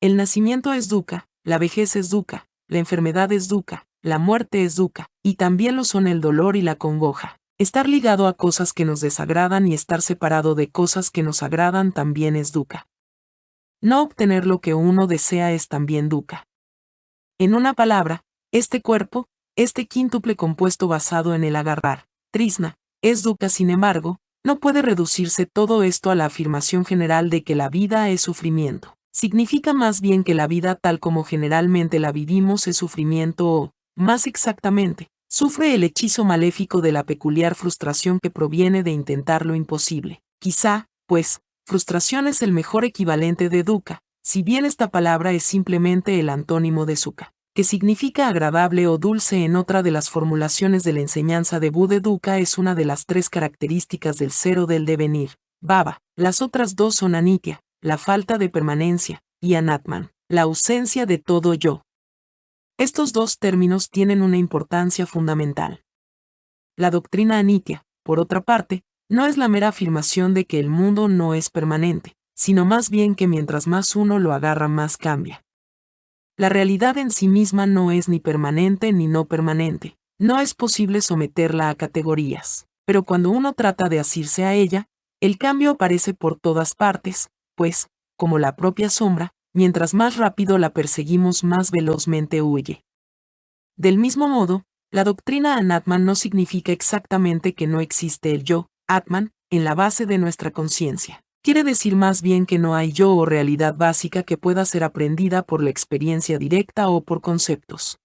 El nacimiento es dukkha, la vejez es dukkha, la enfermedad es dukkha, la muerte es dukkha, y también lo son el dolor y la congoja. Estar ligado a cosas que nos desagradan y estar separado de cosas que nos agradan también es dukkha. No obtener lo que uno desea es también dukkha. En una palabra, este cuerpo, este quíntuple compuesto basado en el agarrar, trisna, es dukkha. Sin embargo, no puede reducirse todo esto a la afirmación general de que la vida es sufrimiento. Significa más bien que la vida tal como generalmente la vivimos es sufrimiento o, más exactamente, sufre el hechizo maléfico de la peculiar frustración que proviene de intentar lo imposible. Quizá, pues, frustración es el mejor equivalente de dukkha, si bien esta palabra es simplemente el antónimo de sukha, que significa agradable o dulce. En otra de las formulaciones de la enseñanza de Buda, dukkha es una de las 3 características del ser o del devenir, bhava. Las otras 2 son anitya, la falta de permanencia, y anatman, la ausencia de todo yo. Estos 2 términos tienen una importancia fundamental. La doctrina anitya, por otra parte, no es la mera afirmación de que el mundo no es permanente, sino más bien que mientras más uno lo agarra más cambia. La realidad en sí misma no es ni permanente ni no permanente, no es posible someterla a categorías, pero cuando uno trata de asirse a ella, el cambio aparece por todas partes, pues, como la propia sombra, mientras más rápido la perseguimos más velozmente huye. Del mismo modo, la doctrina Anatman no significa exactamente que no existe el yo, Atman, en la base de nuestra conciencia. Quiere decir más bien que no hay yo o realidad básica que pueda ser aprendida por la experiencia directa o por conceptos.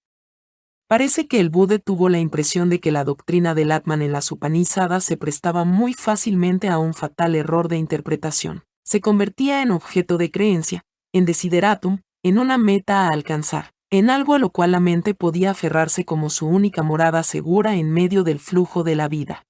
Parece que el Buda tuvo la impresión de que la doctrina del Atman en las Upanishadas se prestaba muy fácilmente a un fatal error de interpretación. Se convertía en objeto de creencia, en desideratum, en una meta a alcanzar, en algo a lo cual la mente podía aferrarse como su única morada segura en medio del flujo de la vida.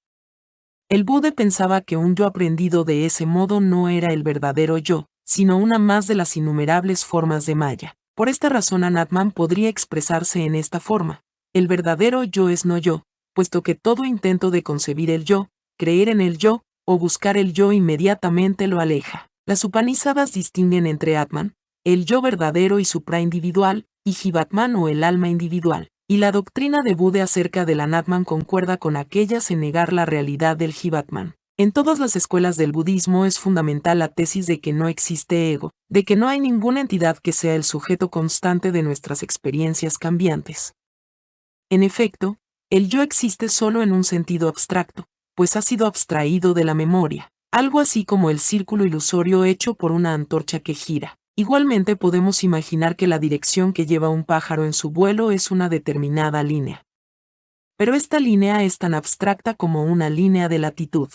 El Buda pensaba que un yo aprendido de ese modo no era el verdadero yo, sino una más de las innumerables formas de maya. Por esta razón Anatman podría expresarse en esta forma: el verdadero yo es no yo, puesto que todo intento de concebir el yo, creer en el yo, o buscar el yo inmediatamente lo aleja. Las Upanishadas distinguen entre Atman, el yo verdadero y supraindividual, y Jivatman o el alma individual. Y la doctrina de Buda acerca del Anatman concuerda con aquellas en negar la realidad del Jivatman. En todas las escuelas del budismo es fundamental la tesis de que no existe ego, de que no hay ninguna entidad que sea el sujeto constante de nuestras experiencias cambiantes. En efecto, el yo existe solo en un sentido abstracto, pues ha sido abstraído de la memoria, algo así como el círculo ilusorio hecho por una antorcha que gira. Igualmente podemos imaginar que la dirección que lleva un pájaro en su vuelo es una determinada línea. Pero esta línea es tan abstracta como una línea de latitud.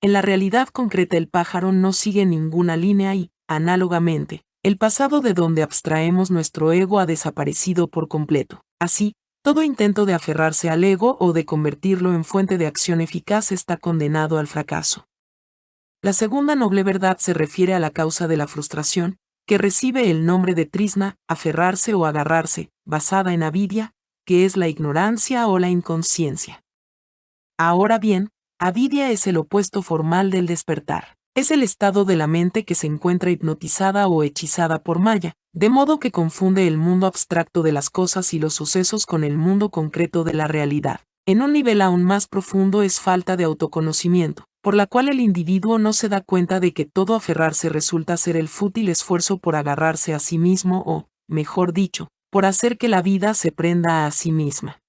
En la realidad concreta el pájaro no sigue ninguna línea y, análogamente, el pasado de donde abstraemos nuestro ego ha desaparecido por completo. Así, todo intento de aferrarse al ego o de convertirlo en fuente de acción eficaz está condenado al fracaso. La segunda noble verdad se refiere a la causa de la frustración, que recibe el nombre de trisna, aferrarse o agarrarse, basada en avidia, que es la ignorancia o la inconsciencia. Ahora bien, avidia es el opuesto formal del despertar. Es el estado de la mente que se encuentra hipnotizada o hechizada por Maya, de modo que confunde el mundo abstracto de las cosas y los sucesos con el mundo concreto de la realidad. En un nivel aún más profundo es falta de autoconocimiento, por la cual el individuo no se da cuenta de que todo aferrarse resulta ser el fútil esfuerzo por agarrarse a sí mismo o, mejor dicho, por hacer que la vida se prenda a sí misma.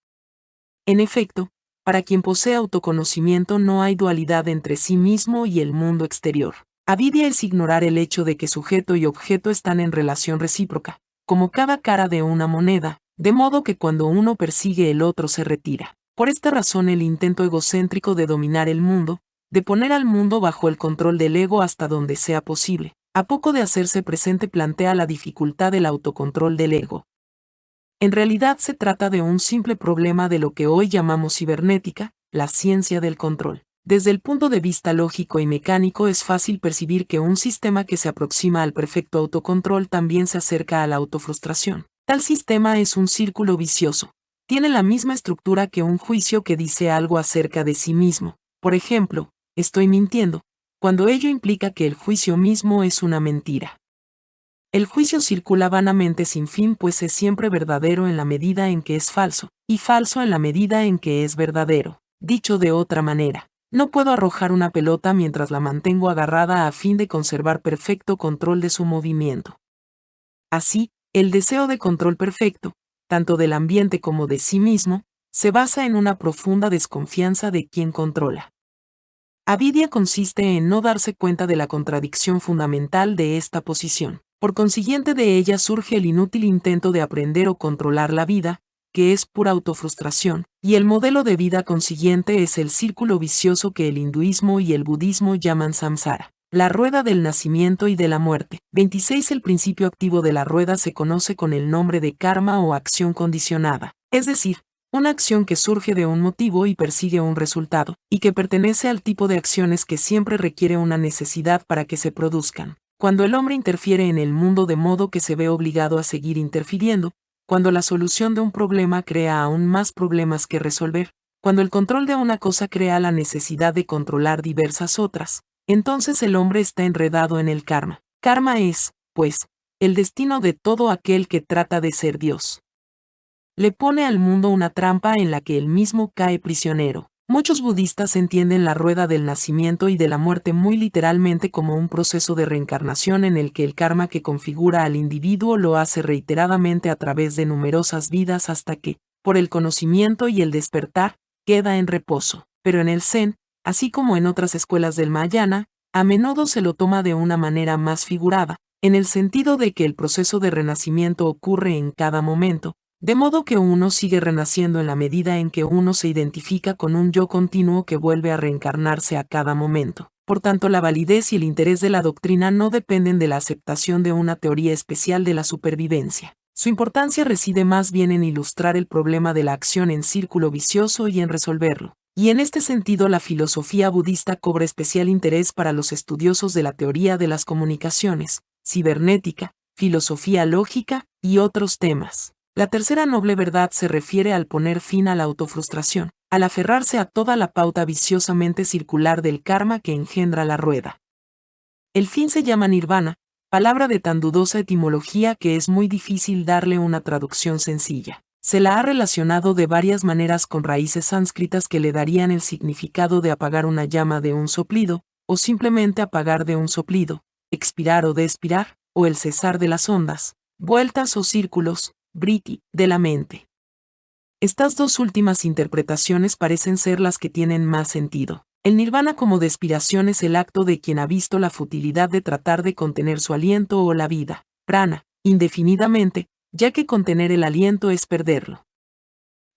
En efecto, para quien posee autoconocimiento no hay dualidad entre sí mismo y el mundo exterior. Avidia es ignorar el hecho de que sujeto y objeto están en relación recíproca, como cada cara de una moneda, de modo que cuando uno persigue el otro se retira. Por esta razón el intento egocéntrico de dominar el mundo, de poner al mundo bajo el control del ego hasta donde sea posible, a poco de hacerse presente plantea la dificultad del autocontrol del ego. En realidad se trata de un simple problema de lo que hoy llamamos cibernética, la ciencia del control. Desde el punto de vista lógico y mecánico es fácil percibir que un sistema que se aproxima al perfecto autocontrol también se acerca a la autofrustración. Tal sistema es un círculo vicioso. Tiene la misma estructura que un juicio que dice algo acerca de sí mismo. Por ejemplo, estoy mintiendo, cuando ello implica que el juicio mismo es una mentira. El juicio circula vanamente sin fin, pues es siempre verdadero en la medida en que es falso, y falso en la medida en que es verdadero. Dicho de otra manera, no puedo arrojar una pelota mientras la mantengo agarrada a fin de conservar perfecto control de su movimiento. Así, el deseo de control perfecto, tanto del ambiente como de sí mismo, se basa en una profunda desconfianza de quien controla. Avidia consiste en no darse cuenta de la contradicción fundamental de esta posición. Por consiguiente de ella surge el inútil intento de aprender o controlar la vida, que es pura autofrustración, y el modelo de vida consiguiente es el círculo vicioso que el hinduismo y el budismo llaman samsara, la rueda del nacimiento y de la muerte. 26. El principio activo de la rueda se conoce con el nombre de karma o acción condicionada, es decir, una acción que surge de un motivo y persigue un resultado, y que pertenece al tipo de acciones que siempre requiere una necesidad para que se produzcan. Cuando el hombre interfiere en el mundo de modo que se ve obligado a seguir interfiriendo, cuando la solución de un problema crea aún más problemas que resolver, cuando el control de una cosa crea la necesidad de controlar diversas otras, entonces el hombre está enredado en el karma. Karma es, pues, el destino de todo aquel que trata de ser Dios. Le pone al mundo una trampa en la que él mismo cae prisionero. Muchos budistas entienden la rueda del nacimiento y de la muerte muy literalmente como un proceso de reencarnación en el que el karma que configura al individuo lo hace reiteradamente a través de numerosas vidas hasta que, por el conocimiento y el despertar, queda en reposo. Pero en el Zen, así como en otras escuelas del Mahayana, a menudo se lo toma de una manera más figurada, en el sentido de que el proceso de renacimiento ocurre en cada momento, de modo que uno sigue renaciendo en la medida en que uno se identifica con un yo continuo que vuelve a reencarnarse a cada momento. Por tanto, la validez y el interés de la doctrina no dependen de la aceptación de una teoría especial de la supervivencia. Su importancia reside más bien en ilustrar el problema de la acción en círculo vicioso y en resolverlo. Y en este sentido la filosofía budista cobra especial interés para los estudiosos de la teoría de las comunicaciones, cibernética, filosofía lógica y otros temas. La tercera noble verdad se refiere al poner fin a la autofrustración, al aferrarse a toda la pauta viciosamente circular del karma que engendra la rueda. El fin se llama nirvana, palabra de tan dudosa etimología que es muy difícil darle una traducción sencilla. Se la ha relacionado de varias maneras con raíces sánscritas que le darían el significado de apagar una llama de un soplido, o simplemente apagar de un soplido, expirar o despirar, o el cesar de las ondas, vueltas o círculos, Briti, de la mente. Estas dos últimas interpretaciones parecen ser las que tienen más sentido. El nirvana como despiración es el acto de quien ha visto la futilidad de tratar de contener su aliento o la vida, prana, indefinidamente, ya que contener el aliento es perderlo.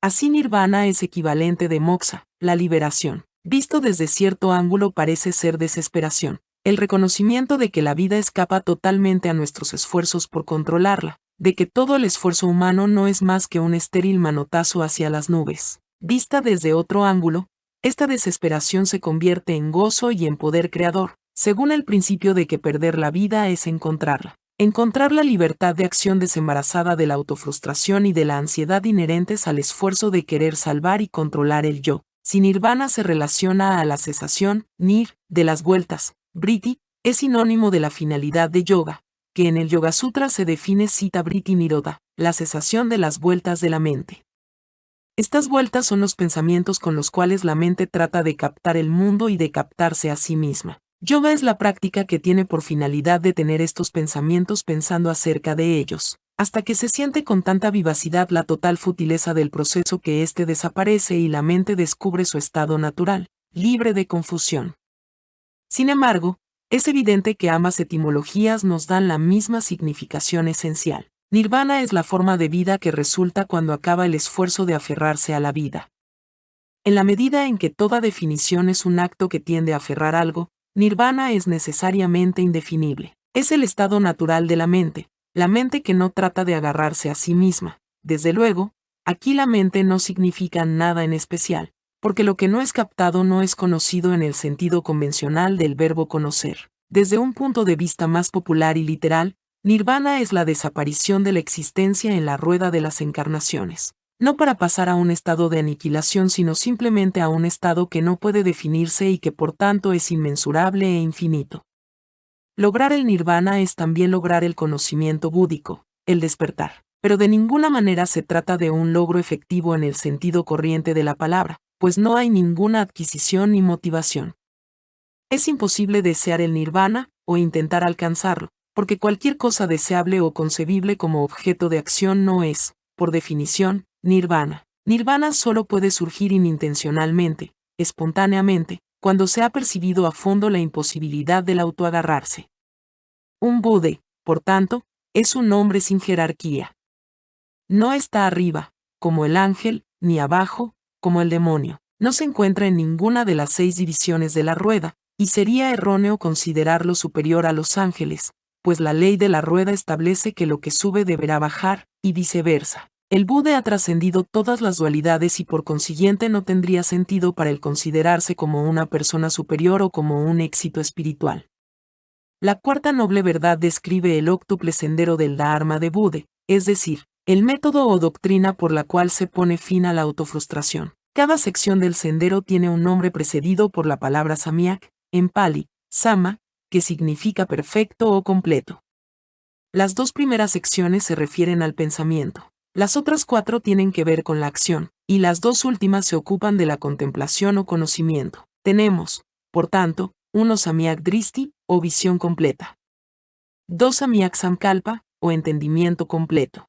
Así nirvana es equivalente de moksha, la liberación. Visto desde cierto ángulo parece ser desesperación, el reconocimiento de que la vida escapa totalmente a nuestros esfuerzos por controlarla, de que todo el esfuerzo humano no es más que un estéril manotazo hacia las nubes. Vista desde otro ángulo, esta desesperación se convierte en gozo y en poder creador, según el principio de que perder la vida es encontrarla. Encontrar la libertad de acción desembarazada de la autofrustración y de la ansiedad inherentes al esfuerzo de querer salvar y controlar el yo. Si nirvana se relaciona a la cesación, nir, de las vueltas, vritti, es sinónimo de la finalidad de yoga, que en el Yoga Sutra se define cita vritti nirodha, la cesación de las vueltas de la mente. Estas vueltas son los pensamientos con los cuales la mente trata de captar el mundo y de captarse a sí misma. Yoga es la práctica que tiene por finalidad detener estos pensamientos pensando acerca de ellos, hasta que se siente con tanta vivacidad la total futileza del proceso que éste desaparece y la mente descubre su estado natural, libre de confusión. Sin embargo, es evidente que ambas etimologías nos dan la misma significación esencial. Nirvana es la forma de vida que resulta cuando acaba el esfuerzo de aferrarse a la vida. En la medida en que toda definición es un acto que tiende a aferrar algo, nirvana es necesariamente indefinible. Es el estado natural de la mente que no trata de agarrarse a sí misma. Desde luego, aquí la mente no significa nada en especial, porque lo que no es captado no es conocido en el sentido convencional del verbo conocer. Desde un punto de vista más popular y literal, nirvana es la desaparición de la existencia en la rueda de las encarnaciones. No para pasar a un estado de aniquilación, sino simplemente a un estado que no puede definirse y que por tanto es inmensurable e infinito. Lograr el nirvana es también lograr el conocimiento búdico, el despertar, pero de ninguna manera se trata de un logro efectivo en el sentido corriente de la palabra, pues no hay ninguna adquisición ni motivación. Es imposible desear el nirvana o intentar alcanzarlo, porque cualquier cosa deseable o concebible como objeto de acción no es, por definición, nirvana. Nirvana solo puede surgir inintencionalmente, espontáneamente, cuando se ha percibido a fondo la imposibilidad del autoagarrarse. Un Buda, por tanto, es un hombre sin jerarquía. No está arriba, como el ángel, ni abajo, como el demonio. No se encuentra en ninguna de las 6 divisiones de la rueda, y sería erróneo considerarlo superior a los ángeles, pues la ley de la rueda establece que lo que sube deberá bajar, y viceversa. El Buda ha trascendido todas las dualidades y por consiguiente no tendría sentido para él considerarse como una persona superior o como un éxito espiritual. La cuarta noble verdad describe el óctuple sendero del Dharma de Buda, es decir, el método o doctrina por la cual se pone fin a la autofrustración. Cada sección del sendero tiene un nombre precedido por la palabra samyak, en pali, sama, que significa perfecto o completo. Las 2 primeras secciones se refieren al pensamiento. Las otras 4 tienen que ver con la acción, y las 2 últimas se ocupan de la contemplación o conocimiento. Tenemos, por tanto, 1 samyak dristi, o visión completa. 2 samyak samkalpa, o entendimiento completo.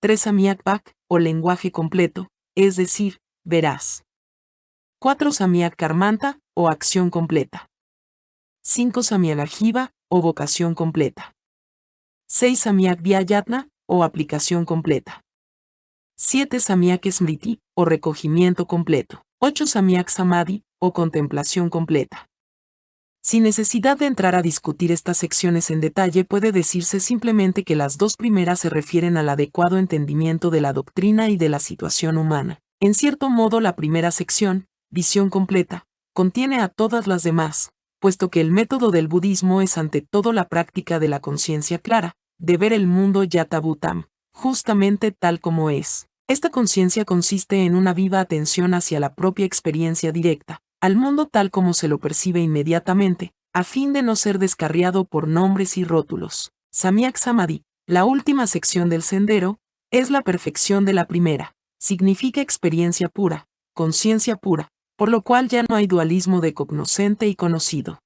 3 samyak vak, o lenguaje completo, es decir, veraz. 4 samyak karmanta, o acción completa. 5 samyak ajiva, o vocación completa. 6 samyak vyayatna, o aplicación completa. 7 samyak smriti, o recogimiento completo. 8 samyak samadhi, o contemplación completa. Sin necesidad de entrar a discutir estas secciones en detalle, puede decirse simplemente que las 2 primeras se refieren al adecuado entendimiento de la doctrina y de la situación humana. En cierto modo, la primera sección, visión completa, contiene a todas las demás, puesto que el método del budismo es ante todo la práctica de la conciencia clara, de ver el mundo yata bhutam, justamente tal como es. Esta conciencia consiste en una viva atención hacia la propia experiencia directa, al mundo tal como se lo percibe inmediatamente, a fin de no ser descarriado por nombres y rótulos. Samyak Samadhi, la última sección del sendero, es la perfección de la primera, significa experiencia pura, conciencia pura, por lo cual ya no hay dualismo de cognoscente y conocido.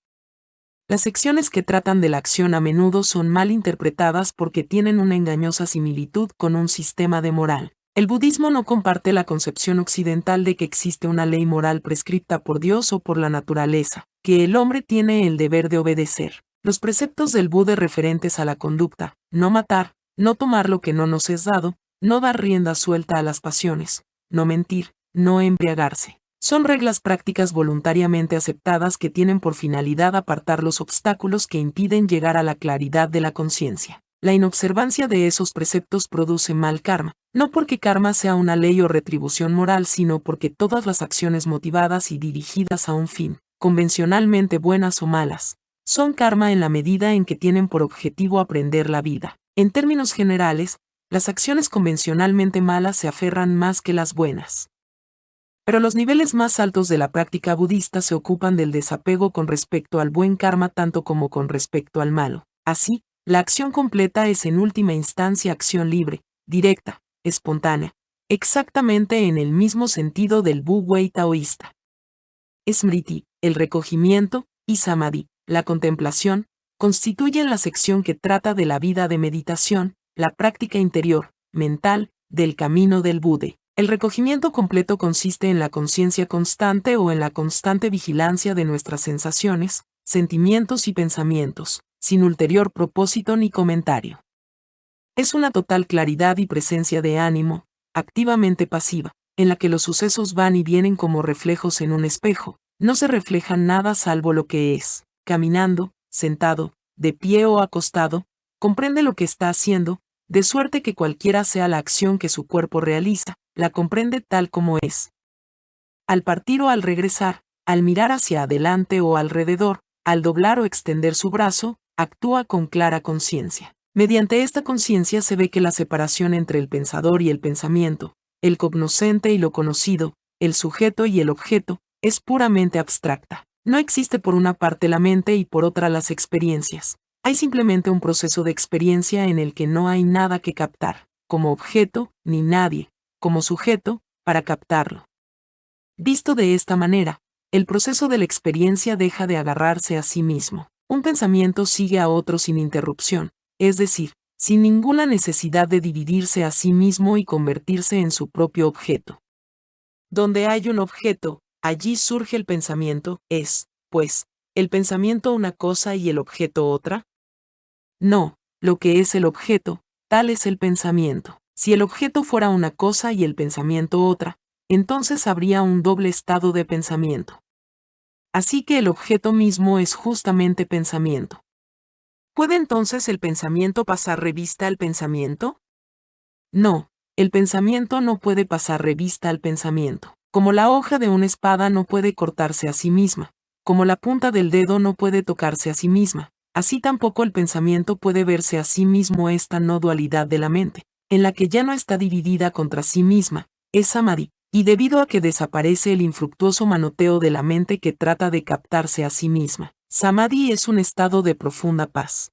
Las secciones que tratan de la acción a menudo son mal interpretadas porque tienen una engañosa similitud con un sistema de moral. El budismo no comparte la concepción occidental de que existe una ley moral prescripta por Dios o por la naturaleza, que el hombre tiene el deber de obedecer. Los preceptos del Buda referentes a la conducta, no matar, no tomar lo que no nos es dado, no dar rienda suelta a las pasiones, no mentir, no embriagarse. Son reglas prácticas voluntariamente aceptadas que tienen por finalidad apartar los obstáculos que impiden llegar a la claridad de la conciencia. La inobservancia de esos preceptos produce mal karma, no porque karma sea una ley o retribución moral, sino porque todas las acciones motivadas y dirigidas a un fin, convencionalmente buenas o malas, son karma en la medida en que tienen por objetivo aprender la vida. En términos generales, las acciones convencionalmente malas se aferran más que las buenas. Pero los niveles más altos de la práctica budista se ocupan del desapego con respecto al buen karma tanto como con respecto al malo. Así, la acción completa es en última instancia acción libre, directa, espontánea, exactamente en el mismo sentido del Wu-wei taoísta. Smriti, el recogimiento, y Samadhi, la contemplación, constituyen la sección que trata de la vida de meditación, la práctica interior, mental, del camino del Buda. El recogimiento completo consiste en la conciencia constante o en la constante vigilancia de nuestras sensaciones, sentimientos y pensamientos, sin ulterior propósito ni comentario. Es una total claridad y presencia de ánimo, activamente pasiva, en la que los sucesos van y vienen como reflejos en un espejo, no se refleja nada salvo lo que es, caminando, sentado, de pie o acostado, comprende lo que está haciendo, de suerte que cualquiera sea la acción que su cuerpo realiza, la comprende tal como es. Al partir o al regresar, al mirar hacia adelante o alrededor, al doblar o extender su brazo, actúa con clara conciencia. Mediante esta conciencia se ve que la separación entre el pensador y el pensamiento, el cognoscente y lo conocido, el sujeto y el objeto, es puramente abstracta. No existe por una parte la mente y por otra las experiencias. Hay simplemente un proceso de experiencia en el que no hay nada que captar, como objeto, ni nadie, como sujeto, para captarlo. Visto de esta manera, el proceso de la experiencia deja de agarrarse a sí mismo. Un pensamiento sigue a otro sin interrupción, es decir, sin ninguna necesidad de dividirse a sí mismo y convertirse en su propio objeto. Donde hay un objeto, allí surge el pensamiento. ¿Es, pues, el pensamiento una cosa y el objeto otra? No, lo que es el objeto, tal es el pensamiento. Si el objeto fuera una cosa y el pensamiento otra, entonces habría un doble estado de pensamiento. Así que el objeto mismo es justamente pensamiento. ¿Puede entonces el pensamiento pasar revista al pensamiento? No, el pensamiento no puede pasar revista al pensamiento. Como la hoja de una espada no puede cortarse a sí misma, como la punta del dedo no puede tocarse a sí misma, así tampoco el pensamiento puede verse a sí mismo. Esta no dualidad de la mente, en la que ya no está dividida contra sí misma, es Samadhi, y debido a que desaparece el infructuoso manoteo de la mente que trata de captarse a sí misma, Samadhi es un estado de profunda paz.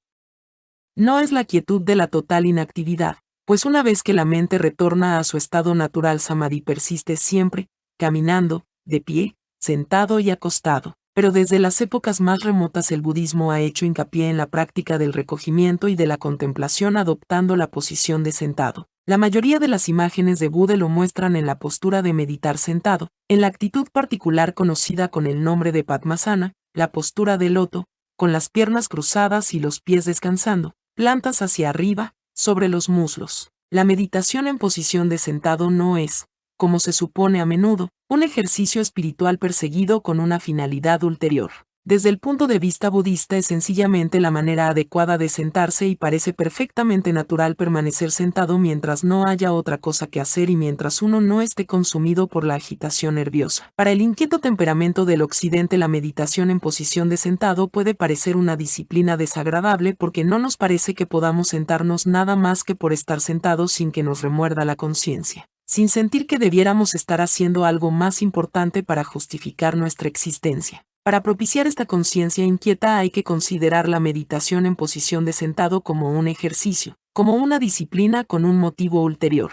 No es la quietud de la total inactividad, pues una vez que la mente retorna a su estado natural, Samadhi persiste siempre, caminando, de pie, sentado y acostado. Pero desde las épocas más remotas el budismo ha hecho hincapié en la práctica del recogimiento y de la contemplación adoptando la posición de sentado. La mayoría de las imágenes de Buda lo muestran en la postura de meditar sentado, en la actitud particular conocida con el nombre de Padmasana, la postura de loto, con las piernas cruzadas y los pies descansando, plantas hacia arriba, sobre los muslos. La meditación en posición de sentado no es, como se supone a menudo, un ejercicio espiritual perseguido con una finalidad ulterior. Desde el punto de vista budista es sencillamente la manera adecuada de sentarse y parece perfectamente natural permanecer sentado mientras no haya otra cosa que hacer y mientras uno no esté consumido por la agitación nerviosa. Para el inquieto temperamento del occidente la meditación en posición de sentado puede parecer una disciplina desagradable porque no nos parece que podamos sentarnos nada más que por estar sentados sin que nos remuerda la conciencia, sin sentir que debiéramos estar haciendo algo más importante para justificar nuestra existencia. Para propiciar esta conciencia inquieta hay que considerar la meditación en posición de sentado como un ejercicio, como una disciplina con un motivo ulterior.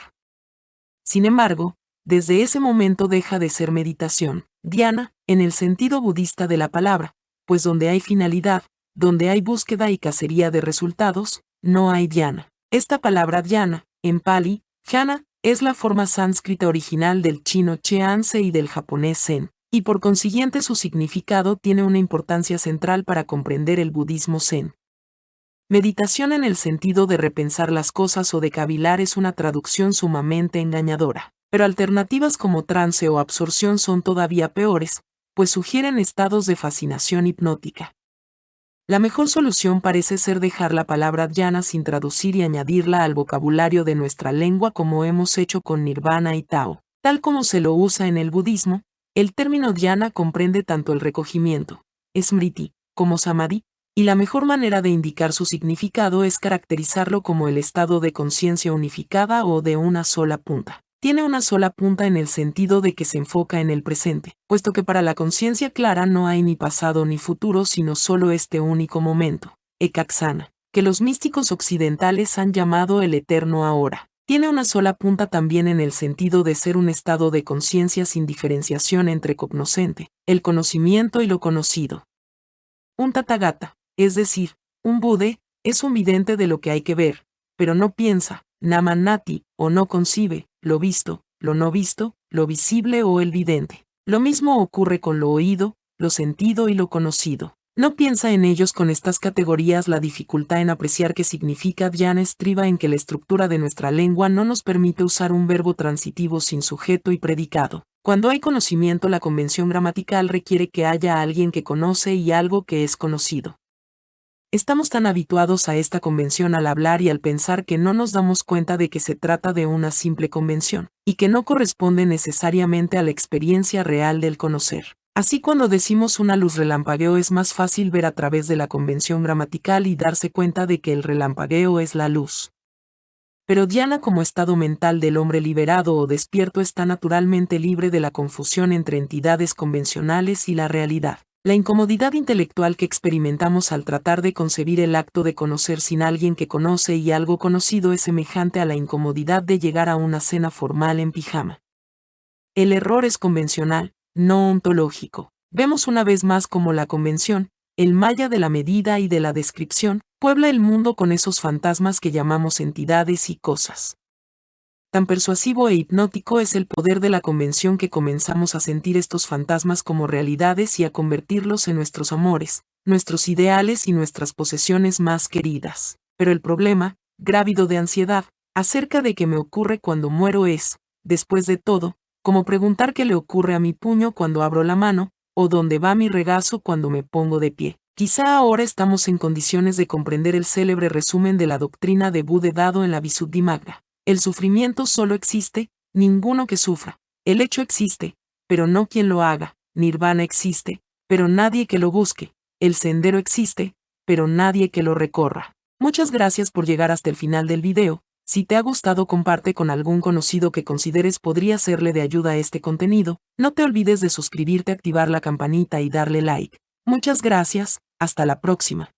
Sin embargo, desde ese momento deja de ser meditación, dhyana, en el sentido budista de la palabra, pues donde hay finalidad, donde hay búsqueda y cacería de resultados, no hay dhyana. Esta palabra dhyana, en pali, jhana, es la forma sánscrita original del chino Cheanse y del japonés Zen, y por consiguiente su significado tiene una importancia central para comprender el budismo Zen. Meditación en el sentido de repensar las cosas o de cavilar es una traducción sumamente engañadora, pero alternativas como trance o absorción son todavía peores, pues sugieren estados de fascinación hipnótica. La mejor solución parece ser dejar la palabra dhyana sin traducir y añadirla al vocabulario de nuestra lengua como hemos hecho con nirvana y tao. Tal como se lo usa en el budismo, el término dhyana comprende tanto el recogimiento, smriti, como samadhi, y la mejor manera de indicar su significado es caracterizarlo como el estado de conciencia unificada o de una sola punta. Tiene una sola punta en el sentido de que se enfoca en el presente, puesto que para la conciencia clara no hay ni pasado ni futuro sino solo este único momento, ekaksana, que los místicos occidentales han llamado el eterno ahora. Tiene una sola punta también en el sentido de ser un estado de conciencia sin diferenciación entre cognoscente, el conocimiento y lo conocido. Un tathagata, es decir, un Buda, es un vidente de lo que hay que ver, pero no piensa, namanati, o no concibe, lo visto, lo no visto, lo visible o el vidente. Lo mismo ocurre con lo oído, lo sentido y lo conocido. No piensa en ellos con estas categorías. La dificultad en apreciar qué significa dhyana estriba en que la estructura de nuestra lengua no nos permite usar un verbo transitivo sin sujeto y predicado. Cuando hay conocimiento, la convención gramatical requiere que haya alguien que conoce y algo que es conocido. Estamos tan habituados a esta convención al hablar y al pensar que no nos damos cuenta de que se trata de una simple convención, y que no corresponde necesariamente a la experiencia real del conocer. Así, cuando decimos una luz relampagueo, es más fácil ver a través de la convención gramatical y darse cuenta de que el relampagueo es la luz. Pero dhyana, como estado mental del hombre liberado o despierto, está naturalmente libre de la confusión entre entidades convencionales y la realidad. La incomodidad intelectual que experimentamos al tratar de concebir el acto de conocer sin alguien que conoce y algo conocido es semejante a la incomodidad de llegar a una cena formal en pijama. El error es convencional, no ontológico. Vemos una vez más cómo la convención, el maya de la medida y de la descripción, puebla el mundo con esos fantasmas que llamamos entidades y cosas. Tan persuasivo e hipnótico es el poder de la convención que comenzamos a sentir estos fantasmas como realidades y a convertirlos en nuestros amores, nuestros ideales y nuestras posesiones más queridas. Pero el problema, grávido de ansiedad, acerca de qué me ocurre cuando muero es, después de todo, como preguntar qué le ocurre a mi puño cuando abro la mano, o dónde va mi regazo cuando me pongo de pie. Quizá ahora estamos en condiciones de comprender el célebre resumen de la doctrina de Buda dado en la Visuddhimagga. El sufrimiento solo existe, ninguno que sufra. El hecho existe, pero no quien lo haga. Nirvana existe, pero nadie que lo busque. El sendero existe, pero nadie que lo recorra. Muchas gracias por llegar hasta el final del video. Si te ha gustado, comparte con algún conocido que consideres podría serle de ayuda a este contenido. No te olvides de suscribirte, activar la campanita y darle like. Muchas gracias, hasta la próxima.